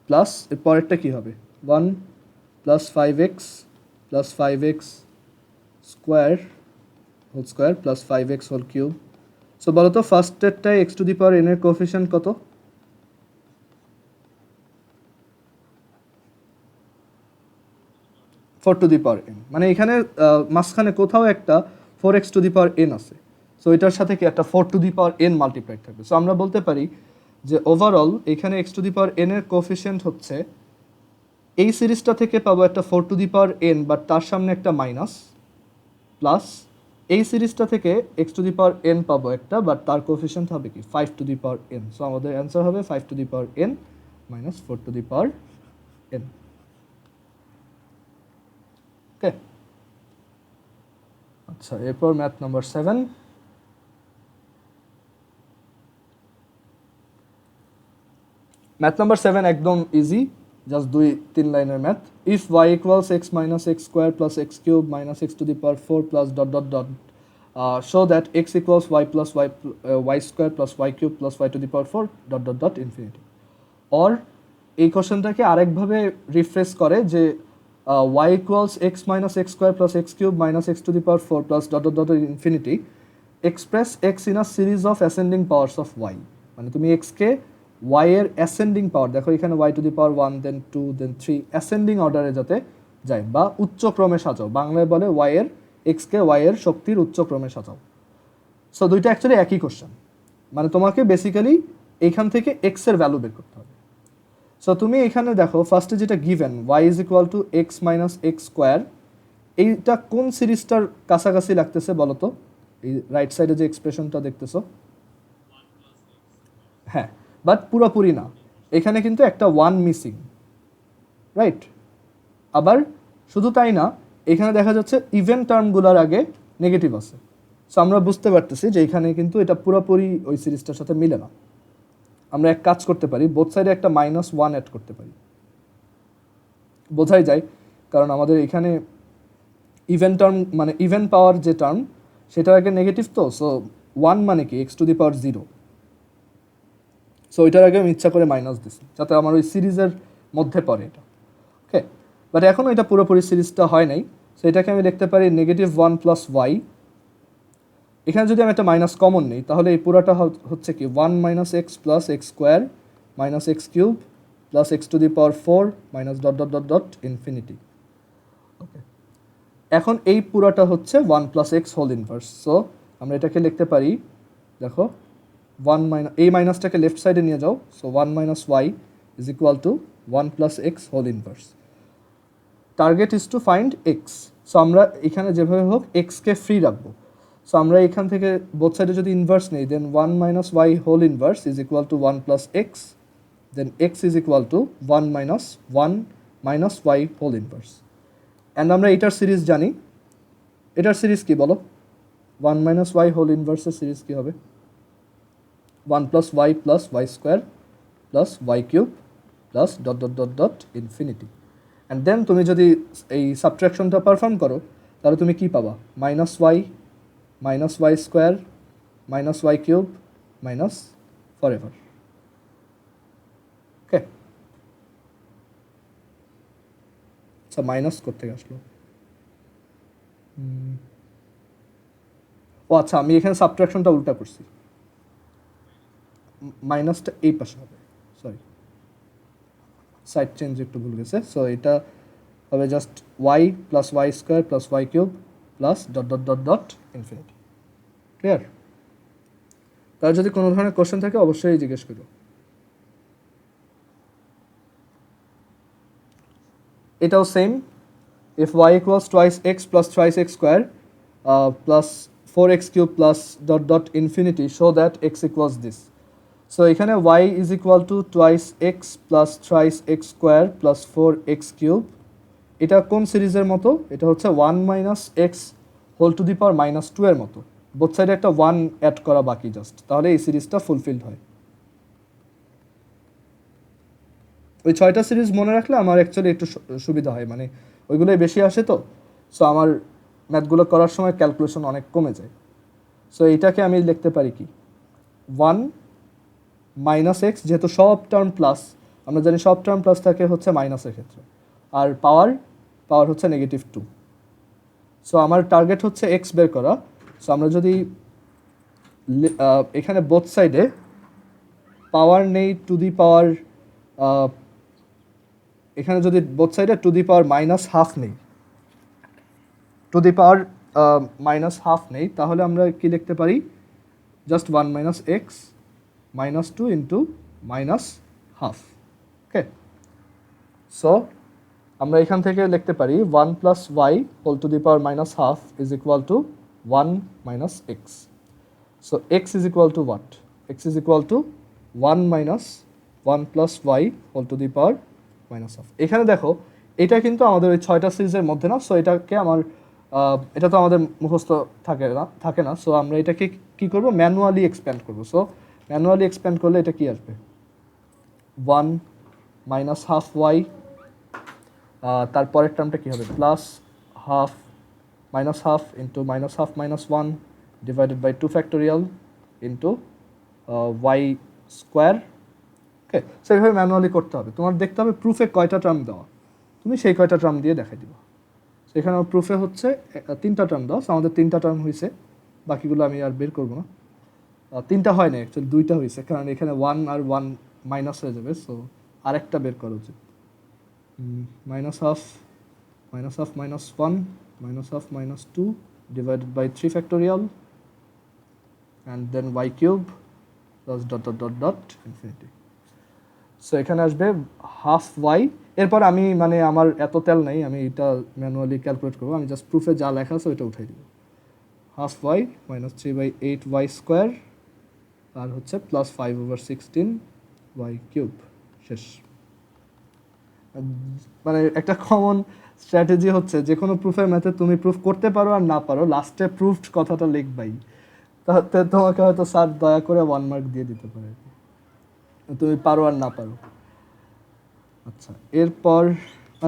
প্লাস এর পরেরটা কি হবে? 1 + 5x + 5x square whole square plus 5x whole cube. So বলো তো ফার্স্টেরটায় x⁴n এর কোএফিসিয়েন্ট কত? 4⁴n, মানে এখানে মাঝখানে কোথাও একটা 4x⁴n আছে। সো এটার সাথে কি একটা 4⁴n মাল্টিপ্লাইড থাকবে। সো আমরা বলতে পারি যে ওভারঅল এখানে x⁴n এর কোএফিসিয়েন্ট হচ্ছে, এই সিরিজটা থেকে পাবো একটা 4⁴n, বাট তার সামনে একটা মাইনাস, প্লাস এই সিরিজটা থেকে x⁴n পাবো একটা, বাট তার কোএফিসিয়েন্ট হবে কি 5⁴n। সো আমাদের অ্যান্সার হবে 5⁴n - 4⁴n। ওকে, আচ্ছা এরপর ম্যাথ নাম্বার 7। ম্যাথ নাম্বার 7 একদম ইজি, জাস্ট 2-3 লাইনের math. If y = x - x square plus x cube minus x⁴ plus dot dot dot, show that x = y plus y square plus y cube plus y⁴ dot dot dot infinity. Or এই কোশ্চেনটাকে আরেকভাবে refresh করে যে y = x - x square plus x cube minus x⁴ plus dot dot dot infinity, express x in a series of ascending powers of y। মানে তুমি x কে y এর ascending পাওয়ার, দেখো এখানে y⁴1 দেন 2 দেন 3 ascending অর্ডারে যাতে যায়, বা উচ্চ ক্রমে সাজাও, বাংলায় বলে x কে y এর শক্তির উচ্চ ক্রমে সাজাও। সো দুইটা অ্যাকচুয়ালি একই কোশ্চেন, মানে তোমাকে বেসিক্যালি এইখান থেকে x এর ভ্যালু বের করতে হবে। সো তুমি এখানে দেখো ফার্স্টে যেটা given y = x - x square, এইটা কোন সিরিজটার কাছাকাছি লাগতেছে বলো তো? এই রাইট সাইডে যে এক্সপ্রেশনটা দেখতেছো, হ্যাঁ, বাট পুরোপুরি না, এখানে কিন্তু একটা 1 মিসিং, রাইট? আবার শুধু তাই না, এখানে দেখা যাচ্ছে ইভেন টার্মগুলোর আগে নেগেটিভ আছে। সো আমরা বুঝতে পারতেছি যে এখানে কিন্তু এটা পুরোপুরি ওই সিরিজটার সাথে মিলে না। আমরা এক কাজ করতে পারি, বোথ সাইডে একটা -1 অ্যাড করতে পারি, বোঝাই যায়, কারণ আমাদের এখানে ইভেন টার্ম মানে ইভেন পাওয়ার যে টার্ম সেটার আগে নেগেটিভ, তো সো 1 মানে কি x to the power 0, so ওইটার আগে আমি ইচ্ছা করে মাইনাস দিছি যাতে আমার ওই সিরিজের মধ্যে পড়ে এটা। ওকে, বাট এখনও এটা পুরোপুরি সিরিজটা হয় নাই, সো এটাকে আমি লিখতে পারি নেগেটিভ 1 প্লাস ওয়াই। এখানে যদি আমি একটা মাইনাস কমন নিই তাহলে এই পুরোটা হচ্ছে কি 1 minus x plus x square minus x cube plus x to the power 4 minus dot dot dot dot infinity. Okay, এখন এই পুরোটা হচ্ছে 1 plus x whole inverse, so আমরা এটাকে লিখতে পারি, দেখো 1 মাইনাস, এই মাইনাসটাকে লেফট সাইডে নিয়ে যাও, so 1 minus y is equal to 1 plus x whole inverse. Target is to find x, so আমরা এখানে যেভাবে হোক এক্সকে ফ্রি রাখবো। সো আমরা এখান থেকে বোথ সাইডে যদি ইনভার্স নেই, then 1 minus y whole inverse is equal to 1 plus x, then x is equal to 1 minus 1 minus y whole inverse. And আমরা এটার সিরিজ জানি, এটার সিরিজ কি বলো? 1 মাইনাস ওয়াই হোল ইনভার্সের সিরিজ কী হবে? 1 plus y square plus y cube plus dot dot dot dot infinity. And then তুমি যদি এই সাবট্রাকশনটা পারফর্ম করো তাহলে তুমি কী পাবা? Minus y square minus y cube minus forever. Okay, আচ্ছা মাইনাস করতে আসলো, ও আচ্ছা আমি এখানে সাবট্রাকশনটা উল্টা করছি, মাইনাসটা এই পাশে হবে, সরি সাইড চেঞ্জ একটু ভুল গেছে। সো এটা হবে just y plus y square plus y cube plus dot dot dot dot infinity. Clear? তার যদি কোনো ধরনের কোশ্চেন থাকে অবশ্যই জিজ্ঞেস করো। এটাও same, if y equals twice x plus thrice x square plus 4x cube plus dot dot infinity, show that x equals this. So এখানে y is equal to twice x plus thrice x square plus 4x cube, এটা কোন সিরিজের মতো? এটা হচ্ছে 1 minus x whole to the power minus 2 এর মতো, both সাইডে একটা 1 অ্যাড করা বাকি জাস্ট, তাহলে এই সিরিজটা ফুলফিলড হয়। ওই 6টা সিরিজ মনে রাখলে আমার অ্যাকচুয়ালি একটু সুবিধা হয়, মানে ওইগুলোই বেশি আসে তো, সো আমার ম্যাথগুলো করার সময় ক্যালকুলেশন অনেক কমে যায়। সো এইটাকে আমি লিখতে পারি কি 1 মাইনাস এক্স, যেহেতু সব টার্ম প্লাস, আমরা জানি সব টার্ম প্লাস থাকে হচ্ছে মাইনাসের ক্ষেত্রে, আর পাওয়ার হচ্ছে নেগেটিভ 2। সো আমার টার্গেট হচ্ছে এক্স বের করা। সো আমরা যদি এখানে বোথ সাইডে পাওয়ার নেই টু দি পাওয়ার, এখানে যদি বোথ সাইডে to the power minus half নেই, to the power minus half নেই, তাহলে আমরা কি লিখতে পারি? Just 1 minus x minus 2 into minus half. Okay, so আমরা এখান থেকে লিখতে পারি 1 plus y whole to the power minus half is equal to 1 minus x. So x is equal to what? X is equal to 1 minus 1 plus y whole to the power minus half. এখানে দেখো এটা কিন্তু আমাদের ওই 6টা সিরিজের মধ্যে না, সো এটাকে আমার এটা তো আমাদের মুখস্থ থাকে না, সো আমরা এটাকে কী করবো? ম্যানুয়ালি এক্সপ্যান্ড করবো। সো ম্যানুয়ালি এক্সপ্যান্ড করলে এটা কি আসবে? 1 মাইনাস হাফ ওয়াই, তারপরের টার্মটা কী হবে? Plus half minus half into minus half minus 1 divided by 2 factorial into y square. Okay, so এইভাবে ম্যানুয়ালি করতে হবে। তোমার দেখতে হবে প্রুফে কয়টা টার্ম দেওয়া, তুমি সেই কয়টা টার্ম দিয়ে দেখাই দিবা। সেখানে প্রুফে হচ্ছে 3টা টার্ম দেওয়া, আমাদের 3টা টার্ম হয়েছে, বাকিগুলো আমি আর বের করবো না। 3টা হয় না অ্যাকচুয়ালি, 2টা হয়েছে, কারণ এখানে 1 আর 1 মাইনাস হয়ে যাবে, সো আরেকটা বের করা উচিত। Minus half minus 1 minus half minus 2 divided by 3 factorial and then y cube plus dot dot dot dot infinity. So এখানে আসবে হাফ ওয়াই। এরপর আমি মানে আমার এত তেল নেই, আমি এটা ম্যানুয়ালি ক্যালকুলেট করবো, আমি জাস্ট প্রুফে যা লেখা আছে ওইটা উঠাই দিব। Half y minus 3/8 y square আর হচ্ছে প্লাস 5/16 ওয়াই কিউব। শেষ। মানে একটা কমন স্ট্র্যাটেজি হচ্ছে যে কোনো প্রুফের ম্যাথে তুমি প্রুফ করতে পারো আর না পারো, লাস্টে প্রুফড কথাটা লিখবাই, তাতে তোমাকে হয়তো স্যার দয়া করে 1 মার্ক দিয়ে দিতে পারে, তুমি পারো আর না পারো। আচ্ছা, এরপর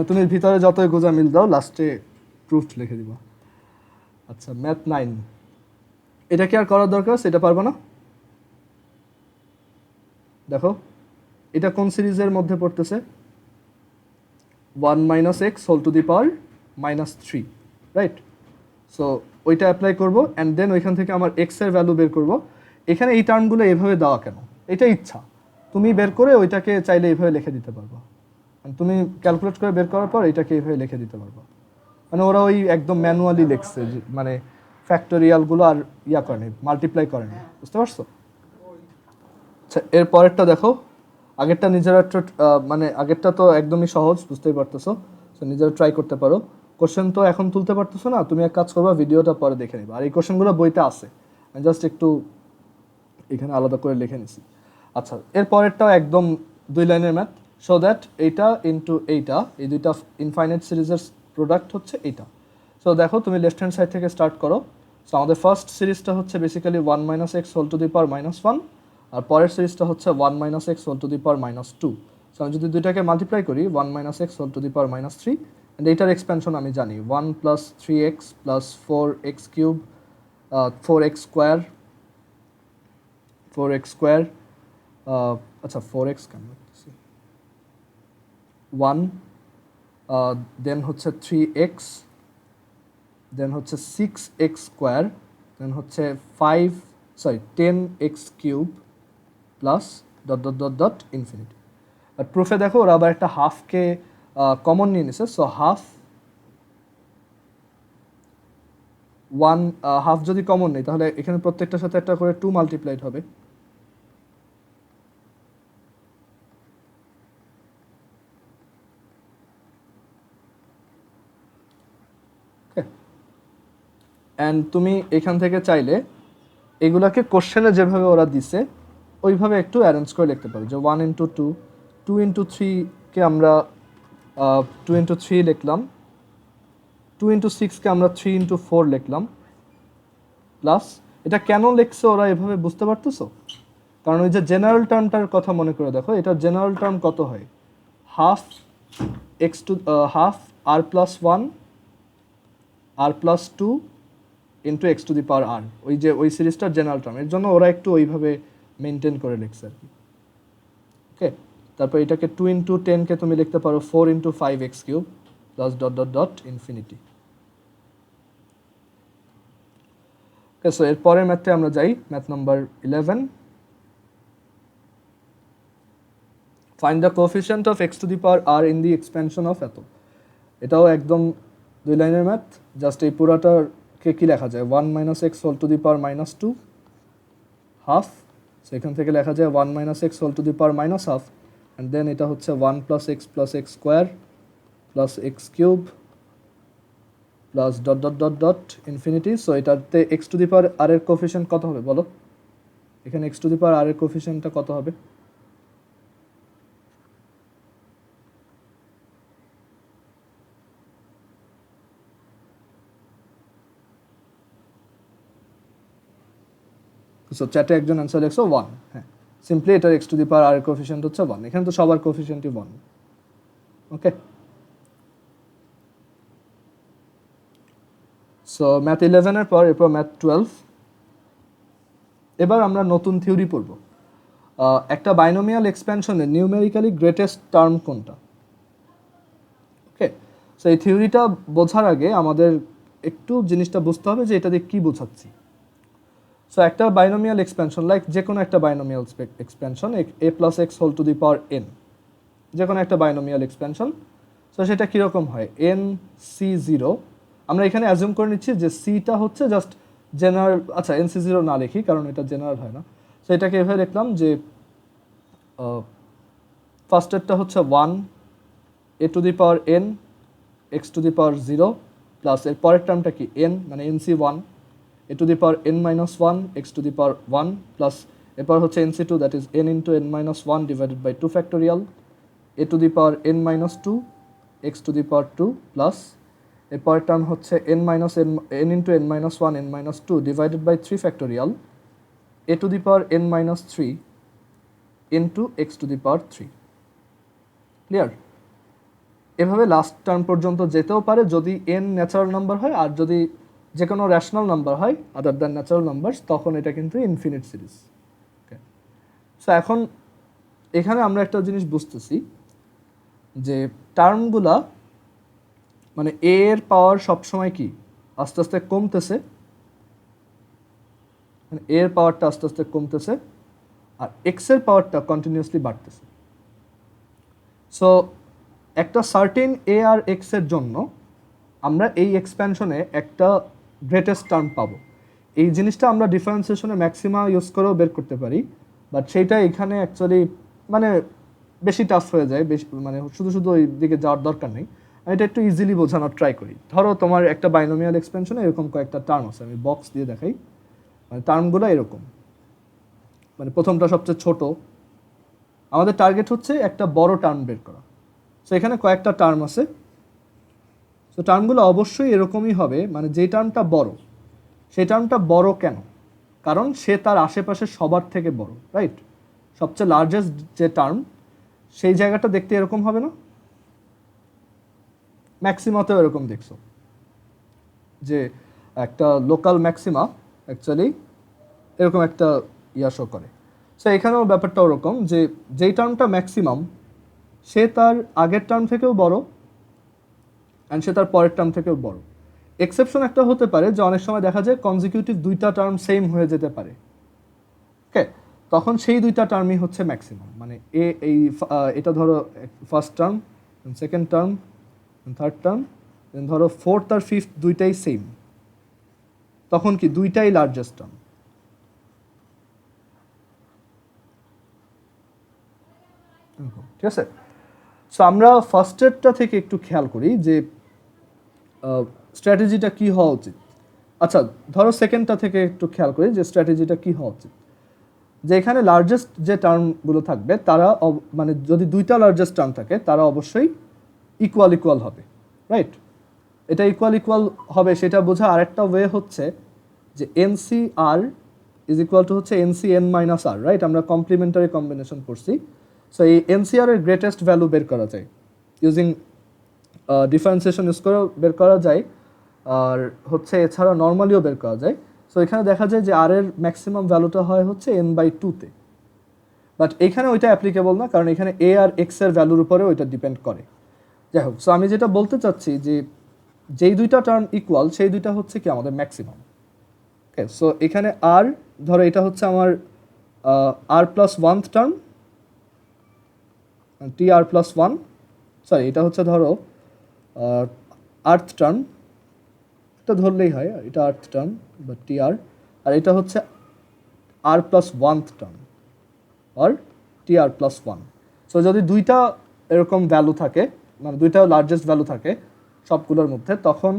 তুমি ভিতরে যতই গোজা মিল দাও লাস্টে প্রুফ লিখে দিবা। আচ্ছা ম্যাথ 9, এটা কি আর করার দরকার আছে? এটা পারবো না? দেখো এটা কোন সিরিজের মধ্যে পড়তেছে? 1 minus x whole to the power minus three, right? So ওইটা অ্যাপ্লাই করবো অ্যান্ড দেন ওইখান থেকে আমার এক্স এর ভ্যালু বের করব। এখানে এই টার্মগুলো এভাবে দেওয়া কেন? এটা ইচ্ছা, তুমি বের করে ওইটাকে চাইলে এইভাবে লিখে দিতে পারবা। তুমি ক্যালকুলেট করে বের করার পর এটাকে এইভাবে লিখে দিতে পারবা। মানে ওরা ওই একদম ম্যানুয়ালি লিখছে, মানে ফ্যাক্টোরিয়ালগুলো আর ইয়া করেনি, মাল্টিপ্লাই করেনি, বুঝতে পারছো? আচ্ছা এর পরেরটা দেখো, আগেরটা নিজেরা মানে আগেরটা তো একদমই সহজ, বুঝতেই পারতেছো। সো নিজেরা ট্রাই করতে পারো। কোশ্চেন তো এখন তুলতে পারতেছো না, তুমি এক কাজ করবা, ভিডিওটা পরে দেখে নিবা। আর এই কোশ্চেনগুলো বইতে আছে, আমি জাস্ট একটু এখানে আলাদা করে লিখে নিছি। আচ্ছা এর পরেরটাও একদম 2 লাইনের ম্যাথ। সো দ্যাট এইটা ইন্টু এইটা, এই দুইটা ইনফাইনাইট সিরিজের প্রোডাক্ট হচ্ছে এইটা। সো দেখো তুমি লেফট হ্যান্ড সাইড থেকে স্টার্ট করো। সো আমাদের ফার্স্ট সিরিজটা হচ্ছে basically 1 minus x whole to the power minus one, আর পরের সিরিজটা হচ্ছে 1 minus x whole to the power minus two. So আমি যদি দুইটাকে মাল্টিপ্লাই করি 1 minus x whole to the power minus three, and এইটার এক্সপেনশন আমি জানি 1 plus three x plus four x cube, four x square, four x square, আচ্ছা four x কেন লিখতেছি, ওয়ান, দেন হচ্ছে থ্রি এক্স, দেন হচ্ছে সিক্স এক্স স্কোয়ার, দেন হচ্ছে five, sorry ten x cube plus dot dot dot dot infinity. আর প্রুফে দেখো ওরা আবার একটা হাফকে কমন নিয়ে নিছে। সো হাফ, ওয়ান হাফ যদি কমন নেই তাহলে এখানে প্রত্যেকটার সাথে একটা করে টু মাল্টিপ্লাইড হবে। অ্যান্ড তুমি এখান থেকে চাইলে এগুলাকে কোশ্চেনে যেভাবে ওরা দিছে ওইভাবে একটু অ্যারেঞ্জ করে লিখতে পারো, যে one into two, two into থ্রিকে আমরা টু ইন্টু থ্রি লিখলাম, টু ইন্টু সিক্সকে আমরা থ্রি ইন্টু ফোর লিখলাম, প্লাস এটা কেন লিখছে ওরা এভাবে, বুঝতে পারতেছো? কারণ ওই যে জেনারেল টার্মটার কথা মনে করে দেখো, এটা জেনারেল টার্ম কত হয়? Half x to half r plus one r plus two into x to the power r, ওই যে ওই সিরিজটার জেনারেল টার্ম, এর জন্য ওরা একটু ওইভাবে মেনটেন করে লিখছে আর কি। ওকে, তারপর এটাকে টু ইন্টু টেনকে তুমি লিখতে পারো four into five x cube plus dot dot dot infinity. Okay, so এর পরের ম্যাথে আমরা যাই, math number 11। Find the coefficient of x to the power r in the expansion of এত। এটাও একদম 2 লাইনের ম্যাথ। জাস্ট এই পুরাটাকে কি লেখা যায়, 1 minus x whole to the power minus two half, সেখান থেকে লেখা যায় 1 minus x whole to the power minus half, and then এটা হচ্ছে 1 plus x square plus x cube plus dot dot dot dot infinity. So এটাতে x to the power r এর coefficient কত হবে বলো? এখানে x to the power r এর কোএফিসিয়েন্টটা কত হবে? সো চ্যাটে একজন অ্যান্সার লিখছো 1। হ্যাঁ, সিম্পলি এটার x to the power r coefficient হচ্ছে 1। এখানে তো সবার কোএফিসিয়েন্টই 1। ওকে, সো ম্যাথ 11-এর পর এরপর ম্যাথ 12। এবার আমরা নতুন থিওরি পড়ব। একটা বাইনোমিয়াল এক্সপ্যানশনের নিউমেরিক্যালি গ্রেটেস্ট টার্ম কোনটা? ওকে, সো এই থিওরিটা বোঝার আগে আমাদের একটু জিনিসটা বুঝতে হবে যে এটা দিয়ে কী বোঝাচ্ছি। সো একটা বাইনোমিয়াল এক্সপ্যানশন, লাইক যে কোনো একটা binomial expansion, a plus x whole to the power n, যে কোনো একটা বাইনোমিয়াল এক্সপ্যানশন। সো সেটা কীরকম হয়? এন সি জিরো, আমরা এখানে অ্যাজিউম করে নিচ্ছি যে সিটা হচ্ছে জাস্ট জেনারেল। আচ্ছা এন সি জিরো না লিখি কারণ এটা জেনারেল হয় না। সো এটাকে এভাবে লিখলাম যে ফার্স্টেরটা হচ্ছে one a to the power n x to the power zero plus এর পরের টার্মটা কি এন, মানে n c one a to the power n minus one x to the power one plus এরপর হচ্ছে n c two, that is n into n minus one divided by two factorial a to the power n minus two x to the power two plus এরপরের term হচ্ছে N minus n into n minus one n minus two divided by three factorial a to the power n minus three into x to the power three. Clear? এভাবে last term পর্যন্ত যেতেও পারে যদি N natural number হয়, আর যদি যে কোনো rational number হয় আদার দ্যান ন্যাচারাল নাম্বারস, তখন এটা কিন্তু ইনফিনিট সিরিজ। ওকে, সো এখন এখানে আমরা একটা জিনিস বুঝতেছি যে টার্মগুলা মানে এ এর পাওয়ার সবসময় কি আস্তে আস্তে কমতেছে, মানে এ এর পাওয়ারটা আস্তে আস্তে কমতেছে আর এক্স এর পাওয়ারটা কন্টিনিউয়াসলি বাড়তেছে। সো একটা সার্টেন এ আর এক্স এর জন্য আমরা এই এক্সপ্যানশনে একটা গ্রেটেস্ট টার্ম পাবো। এই জিনিসটা আমরা ডিফারেন্সিয়েশনে ম্যাক্সিমা ইউজ করেও বের করতে পারি, বাট সেইটা এখানে অ্যাকচুয়ালি মানে বেশি টাফ হয়ে যায়, বেশি মানে শুধু শুধু ওই দিকে যাওয়ার দরকার নেই। আমি এটা একটু ইজিলি বোঝানোর ট্রাই করি। ধরো তোমার একটা বাইনোমিয়াল এক্সপেনশনে এরকম কয়েকটা টার্ম আছে, আমি বক্স দিয়ে দেখাই। মানে টার্মগুলো এরকম, মানে প্রথমটা সবচেয়ে ছোট। আমাদের টার্গেট হচ্ছে একটা বড় টার্ম বের করা। সো এখানে কয়েকটা টার্ম আছে। সো টার্মগুলো অবশ্যই এরকমই হবে, মানে যে টার্মটা বড় সেই টার্মটা বড় কেন? কারণ সে তার আশেপাশে সবার থেকে বড়, রাইট? সবচেয়ে লার্জেস্ট যে টার্ম সেই জায়গাটা দেখতে এরকম হবে না? ম্যাক্সিমাতেও এরকম দেখছো যে একটা লোকাল ম্যাক্সিমা অ্যাকচুয়ালি এরকম একটা শো করে। সো এখানেও ব্যাপারটা ওরকম যে যেই টার্মটা ম্যাক্সিমাম সে তার আগের টার্ম থেকেও বড় অ্যান্ড সে তার পরের টার্ম থেকেও বড়। এক্সেপশন একটা হতে পারে যে অনেক সময় দেখা যায় কনজিকিউটিভ দুইটা টার্ম সেম হয়ে যেতে পারে। ওকে, তখন সেই দুইটা টার্মই হচ্ছে ম্যাক্সিমাম। মানে এটা ধরো first term, second term, third term, then ধরো ফোর্থ আর ফিফথ দুইটাই সেম, তখন কি দুইটাই লার্জেস্ট টার্ম। ঠিক আছে, সো আমরা ফার্স্টেরটা থেকে একটু খেয়াল করি যে স্ট্র্যাটেজিটা কী হওয়া উচিত। আচ্ছা, ধরো সেকেন্ডটা থেকে একটু খেয়াল করি যে স্ট্র্যাটেজিটা কী হওয়া উচিত। যে এখানে লার্জেস্ট যে টার্মগুলো থাকবে তারা মানে যদি দুইটা লার্জেস্ট টার্ম থাকে তারা অবশ্যই ইকুয়াল ইকুয়াল হবে, রাইট? এটা ইকুয়াল ইকুয়াল হবে সেটা বোঝা আরেকটা ওয়ে হচ্ছে যে n c r is equal to হচ্ছে n c n minus r, right? আমরা কমপ্লিমেন্টারি কম্বিনেশন করছি। সো এই এনসিআর এর গ্রেটেস্ট ভ্যালু বের করা যায় ইউজিং ডিফারেন্সিয়েশন ইউজ করে বের করা যায়, আর হচ্ছে এছাড়া নর্মালিও বের করা যায়। সো এখানে দেখা যায় যে আর এর ম্যাক্সিমাম ভ্যালুটা হয় হচ্ছে n/2-তে, বাট এখানে ওইটা অ্যাপ্লিকেবল না, কারণ এখানে এ আর এক্স এর ভ্যালুর উপরে ওইটা ডিপেন্ড করে। যাই হোক, সো আমি যেটা বলতে চাচ্ছি যে যেই দুইটা টার্ম ইকুয়াল সেই দুইটা হচ্ছে কি আমাদের ম্যাক্সিমাম। ওকে, সো এখানে আর ধরো এটা হচ্ছে আমার আর প্লাস ওয়ানথ টার্ম, টি আর প্লাস ওয়ান, সরি এটা হচ্ছে ধরো আর্থ টার্ম, এটা ধরলেই হয়, এটা আর্থ টার্ম বা টি আর, আর এটা হচ্ছে আর প্লাস ওয়ানথ টার্ম আর t r plus one. So যদি দুইটা এরকম ভ্যালু থাকে, মানে দুইটা লার্জেস্ট ভ্যালু থাকে সবগুলোর মধ্যে, তখন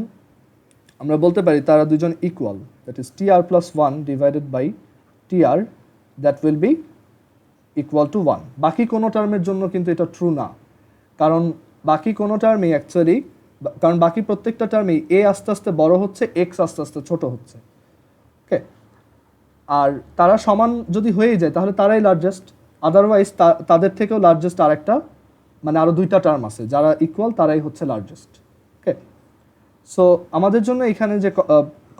আমরা বলতে পারি তারা দুজন equal, that is t r plus one divided by t r, that will be equal to one. বাকি কোনো টার্মের জন্য কিন্তু এটা ট্রু না, কারণ বাকি কোনো টার্মই অ্যাকচুয়ালি, কারণ বাকি প্রত্যেকটা টার্মেই এ আস্তে আস্তে বড় হচ্ছে, এক্স আস্তে আস্তে ছোট হচ্ছে। ওকে, আর তারা সমান যদি হয়েই যায় তাহলে তারাই লার্জেস্ট, আদারওয়াইজ তাদের থেকেও লার্জেস্ট আর একটা মানে আরও দুইটা টার্ম আছে যারা ইকুয়াল, তারাই হচ্ছে লার্জেস্ট। ওকে, সো আমাদের জন্য এখানে যে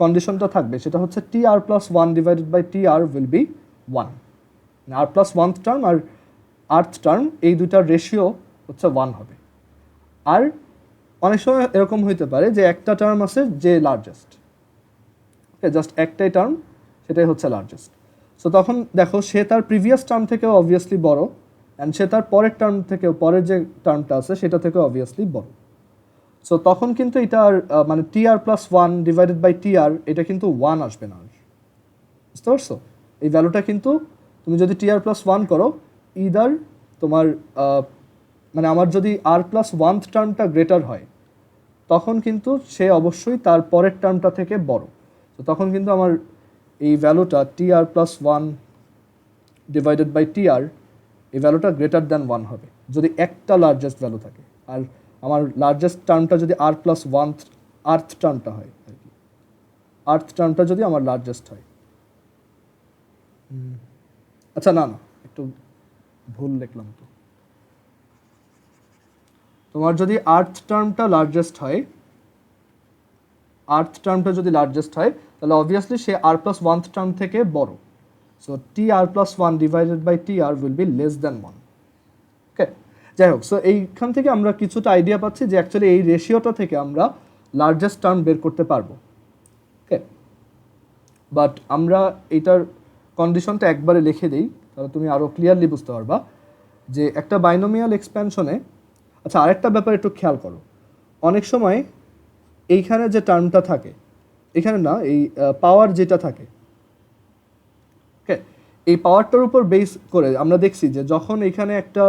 কন্ডিশনটা থাকবে সেটা হচ্ছে t r plus one divided by t r will be one. R plus oneth term আর আর্থ টার্ম এই দুইটার রেশিও হচ্ছে ওয়ান হবে। আর অনেক সময় এরকম হইতে পারে যে একটা টার্ম আছে যে লার্জেস্ট, ওকে, জাস্ট একটাই টার্ম, সেটাই হচ্ছে লার্জেস্ট। সো তখন দেখো সে তার প্রিভিয়াস টার্ম থেকেও অবভিয়াসলি বড়, অ্যান্ড সে তার পরের টার্ম থেকেও, পরের যে টার্মটা আছে সেটা থেকেও অবভিয়াসলি বড়। সো তখন কিন্তু এটা আর মানে টি r plus one divided by t আর, এটা কিন্তু ওয়ান আসবে না। বুঝতে পারছো? এই ভ্যালুটা কিন্তু তুমি যদি টি আর প্লাস ওয়ান করো, ইদার তোমার মানে আমার যদি আর প্লাস ওয়ানথ টার্মটা গ্রেটার হয় তখন কিন্তু সে অবশ্যই তার পরের টার্মটা থেকে বড়। তো তখন কিন্তু আমার এই ভ্যালুটা টি r plus one divided by t আর, এই ভ্যালুটা গ্রেটার দ্যান ওয়ান হবে যদি একটা লার্জেস্ট ভ্যালু থাকে। আর আমার লার্জেস্ট টার্মটা যদি আর প্লাস ওয়ান আর্থ টার্মটা হয় আর কি, আর্থ টার্মটা যদি আমার লার্জেস্ট হয়। আচ্ছা, না একটু ভুল লিখলাম তো। তোমার যদি আর্থ টার্মটা লার্জেস্ট হয় rth টার্মটা যদি লার্জেস্ট হয় তাহলে অবভিয়াসলি সে r+1th টার্ম থেকে বড়। So tr+1 divided by tr will be less than 1। Okay, যাই হোক, সো এইখান থেকে আমরা কিছুটা আইডিয়া পাচ্ছি যে অ্যাকচুয়ালি এই রেশিওটা থেকে আমরা লার্জেস্ট টার্ম বের করতে পারবো। ওকে, বাট আমরা এইটার কন্ডিশনটা একবারে লিখে দিই, তাহলে তুমি আরও ক্লিয়ারলি বুঝতে পারবা যে একটা বাইনোমিয়াল এক্সপ্যানশনে। আচ্ছা, আরেকটা ব্যাপার একটু খেয়াল করো, অনেক সময় এইখানে যে টার্মটা থাকে, এখানে না, এই পাওয়ার যেটা থাকে, ওকে, এই পাওয়ারটার উপর বেস করে আমরা দেখছি যে যখন এখানে একটা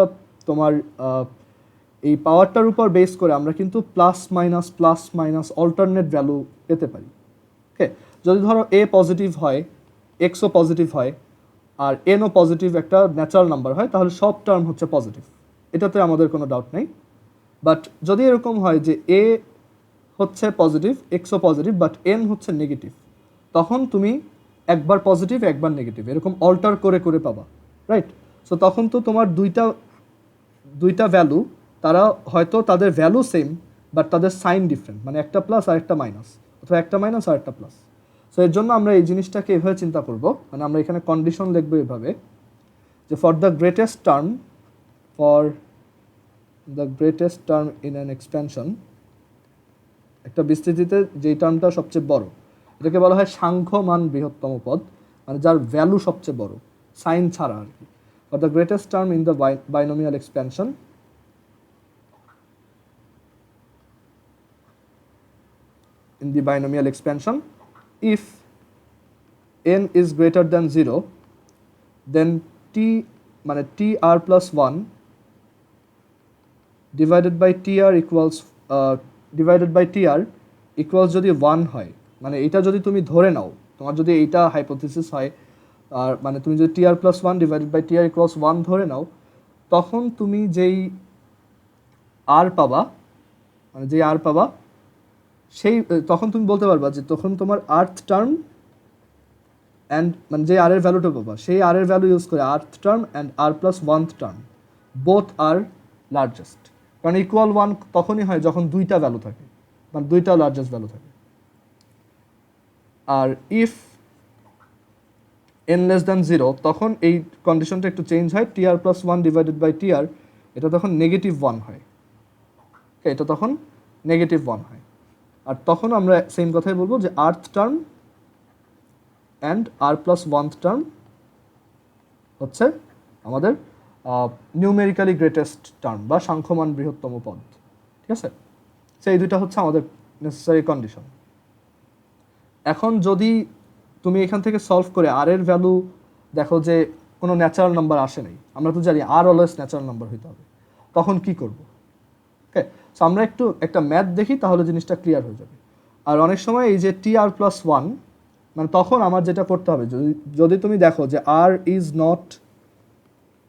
তোমার এই পাওয়ারটার উপর বেস করে আমরা কিন্তু প্লাস মাইনাস অল্টারনেট ভ্যালু পেতে পারি। ওকে, যদি ধরো এ পজিটিভ হয়, এক্সও পজিটিভ হয়, আর এনও পজিটিভ একটা ন্যাচারাল নাম্বার হয়, তাহলে সব টার্ম হচ্ছে পজিটিভ, এটাতে আমাদের কোনো ডাউট নেই। বাট যদি এরকম হয় যে এ হচ্ছে পজিটিভ, এক্সও পজিটিভ, বাট এন হচ্ছে নেগেটিভ, তখন তুমি একবার পজিটিভ একবার নেগেটিভ এরকম অল্টার করে করে পাবা, রাইট? সো তখন তো তোমার দুইটা ভ্যালু, তারা হয়তো তাদের ভ্যালু সেম বাট তাদের সাইন ডিফারেন্ট, মানে একটা প্লাস আর একটা মাইনাস, অথবা একটা মাইনাস আর একটা প্লাস। সো এর জন্য আমরা এই জিনিসটাকে এভাবে চিন্তা করব, মানে আমরা এখানে কন্ডিশন লিখবো এভাবে যে for the greatest term in an expansion, একটা বিস্তৃতিতে যেই টার্মটা সবচেয়ে বড়, এটাকে বলা হয় সাংখ্যমান বৃহত্তম পদ, মানে যার ভ্যালু সবচেয়ে বড়, সাইন ছাড়া আর কি। For the greatest term in the binomial expansion, if n is greater than 0, then মানে tr+1 divided by tr equals যদি 1 হয়, মানে এটা যদি তুমি ধরে নাও, তোমার যদি এইটা হাইপোথিসিস হয়, আর মানে তুমি যদি tr+1 divided by tr equals 1 ধরে নাও, তখন তুমি যেই r পাবা, মানে যেই r পাবা সেই তখন তুমি বলতে পারবা যে তখন তোমার আর্থ টার্ম অ্যান্ড মানে যে আর এর ভ্যালুটা পাবা, সেই আর এর ভ্যালু ইউজ করে rth term and r+1th term both are largest. কারণ ইকুয়াল 1 তখনই হয় যখন দুইটা ভ্যালু থাকে, মানে দুইটা লার্জেস্ট ভ্যালু থাকে। আর ইফ n less than 0, তখন এই কন্ডিশনটা একটু চেঞ্জ হয়, tr+1 ডিভাইডেড বাই tr, এটা তখন -1 হয়। এটা তখন -1 হয়, আর তখন আমরা সেম কথাই বলবো যে আর্থ টার্ম অ্যান্ড r+1th টার্ম হচ্ছে আমাদের নিউমেরিক্যালি গ্রেটেস্ট টার্ম বা সাংখ্যমান বৃহত্তম পদ। ঠিক আছে, সেই দুইটা হচ্ছে আমাদের নেসেসারি কন্ডিশন। এখন যদি তুমি এখান থেকে সলভ করে আর এর ভ্যালু দেখো যে কোনো ন্যাচারাল নাম্বার আসে নাই, আমরা তো জানি আর অলওয়েজ ন্যাচারাল নাম্বার হইতে হবে, তখন কি করব? ওকে, সো আমরা একটা ম্যাথ দেখি, তাহলে জিনিসটা ক্লিয়ার হয়ে যাবে। আর অনেক সময় এই যে tr+1, মানে তখন আমার যেটা করতে হবে, যদি তুমি দেখো যে r is not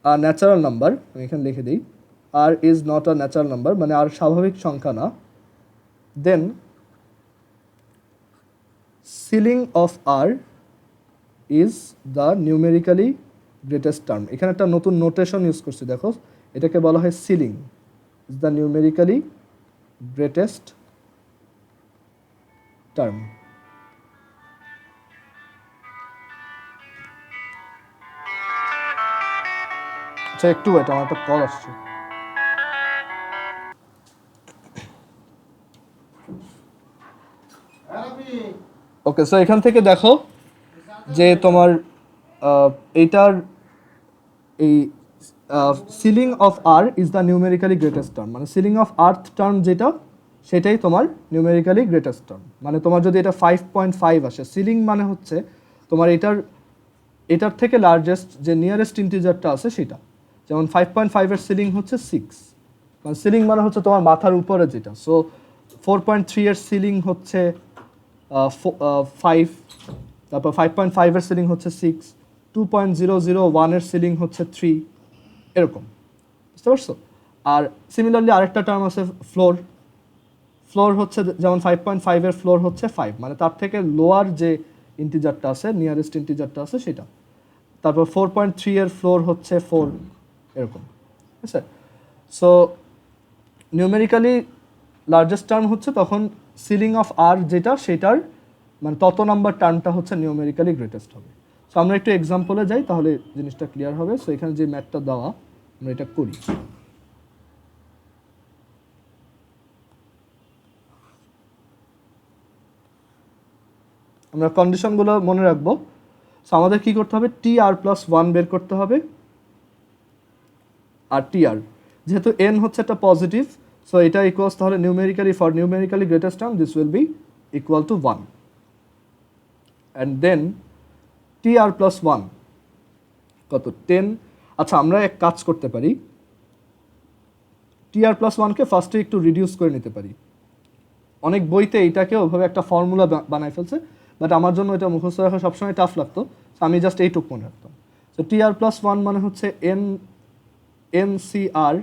a natural number, আমি এখানে লিখে দিই, r is not a natural number, মানে আর স্বাভাবিক সংখ্যা না, then ceiling of r is the numerically greatest term. এখানে একটা নতুন নোটেশন ইউজ করছি, দেখো, এটাকে বলা হয় ceiling is the numerically greatest term. আচ্ছা, একটু এটা আমার একটা কল আসছে। ওকে, সো এখান থেকে দেখো যে তোমার এইটার এই ceiling of r is the numerically greatest term, মানে সিলিং অফ আর্থ টার্ম যেটা, সেটাই তোমার নিউমেরিক্যালি গ্রেটেস্ট টার্ম। মানে তোমার যদি এটা 5.5 আসে, সিলিং মানে হচ্ছে তোমার এটার থেকে লার্জেস্ট যে নিয়ারেস্ট ইন্টিজারটা আছে সেটা, যেমন 5.5 সিলিং হচ্ছে 6, মানে সিলিং মানে হচ্ছে তোমার মাথার উপরে যেটা। সো 4.3 সিলিং হচ্ছে 5, তারপর 5.5 সিলিং হচ্ছে 6, 2.001 সিলিং হচ্ছে 3, এরকম, বুঝতে পারছো? আর সিমিলারলি আরেকটা টার্ম আছে ফ্লোর হচ্ছে যেমন 5.5 ফ্লোর হচ্ছে 5, মানে তার থেকে লোয়ার যে ইন্টিজারটা আছে, নিয়ারেস্ট ইন্টিজারটা আছে সেটা। তারপর 4.3 ফ্লোর হচ্ছে 4, এরকম, ঠিক আছে? সো নিউমেরিক্যালি লার্জেস্ট টার্ম হচ্ছে তখন সিলিং অফ আর যেটা সেটার মানে তত নাম্বার টার্মটা হচ্ছে নিউমেরিক্যালি গ্রেটেস্ট হবে। সো আমরা একটু এক্সাম্পলে যাই, তাহলে জিনিসটা ক্লিয়ার হবে। সো এখানে যে ম্যাথটা দেওয়া আমরা এটা করি। আমরা কন্ডিশনগুলো মনে রাখবো। সো আমাদের কি করতে হবে, টি আর প্লাস ওয়ান বের করতে হবে। আর টি আর যেহেতু এন হচ্ছে একটা পজিটিভ, সো এটা ইকুয়ালস তাহলে numerically for numerically greatest term this will be equal to one. And then t r plus one কত, 10। আচ্ছা আমরা এক কাজ করতে পারি, টি আর প্লাস ওয়ানকে ফার্স্টে একটু রিডিউস করে নিতে পারি। অনেক বইতে এইটাকে ওভাবে একটা ফর্মুলা বানায় ফেলছে, বাট আমার জন্য এটা মুখস্থ রাখা সবসময় টাফ লাগতো, সো আমি জাস্ট এইটুক মনে রাখতাম। So t r plus one মানে হচ্ছে n c r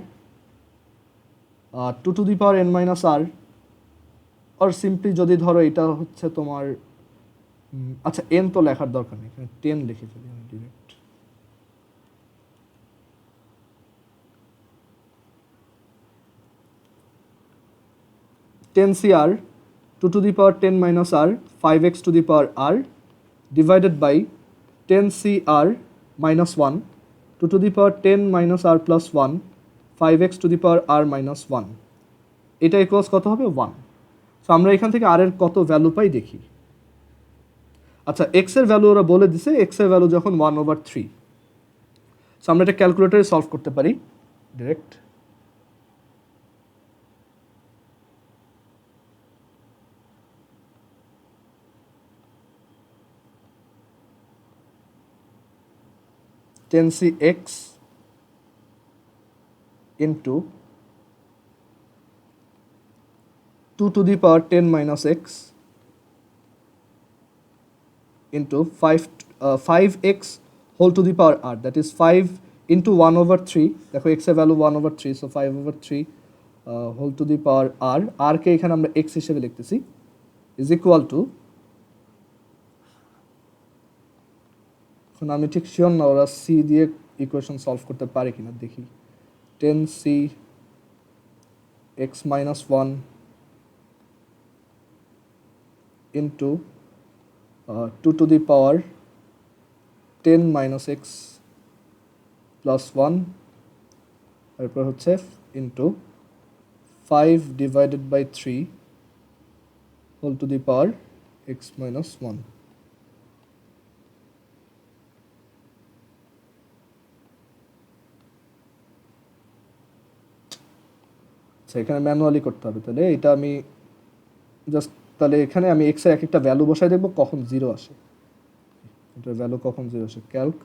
two to the power n minus r, আর সিম্পলি যদি ধরো এটা হচ্ছে তোমার আচ্ছা এন তো লেখার দরকার নেই, এখানে 10 লিখে ফেলি আমি direct. Ten c r two to the power 10 minus r 5x to the power r divided by 10 CR minus 1 two to the power 10 minus r plus 1 5x to the power r minus 1, এটা equals কত হবে 1। So আমরা এখান থেকে আর এর কত value পাই দেখি। আচ্ছা এক্স এর ভ্যালু ওরা বলে দিছে, এক্স এর ভ্যালু যখন 1/3। সো আমরা এটা ক্যালকুলেটরে সলভ করতে পারি direct. Ten c x into 2 to the power 10 minus x into 5x whole to the power r, that is 5 into 1/3, দেখো x এর value 1/3, so 5/3 whole to the power r, r কে এখানে আমরা x হিসেবে লিখতেছি, is equal to, এখন আমি ঠিক sure না ওরা c দিয়ে ইকুয়েশন সলভ করতে পারে কিনা দেখি। 10c x minus 1 into 2 to the power 10 minus x plus 1 এরপর হচ্ছে into 5 divided by 3 whole to the power x minus 1। আচ্ছা এখানে ম্যানুয়ালি করতে হবে, তাহলে এটা আমি জাস্ট, তাহলে এখানে আমি এক্স এর এক একটা ভ্যালু বসাই দেখবো কখন জিরো আসে, এটার ভ্যালু কখন জিরো আসে। ক্যালক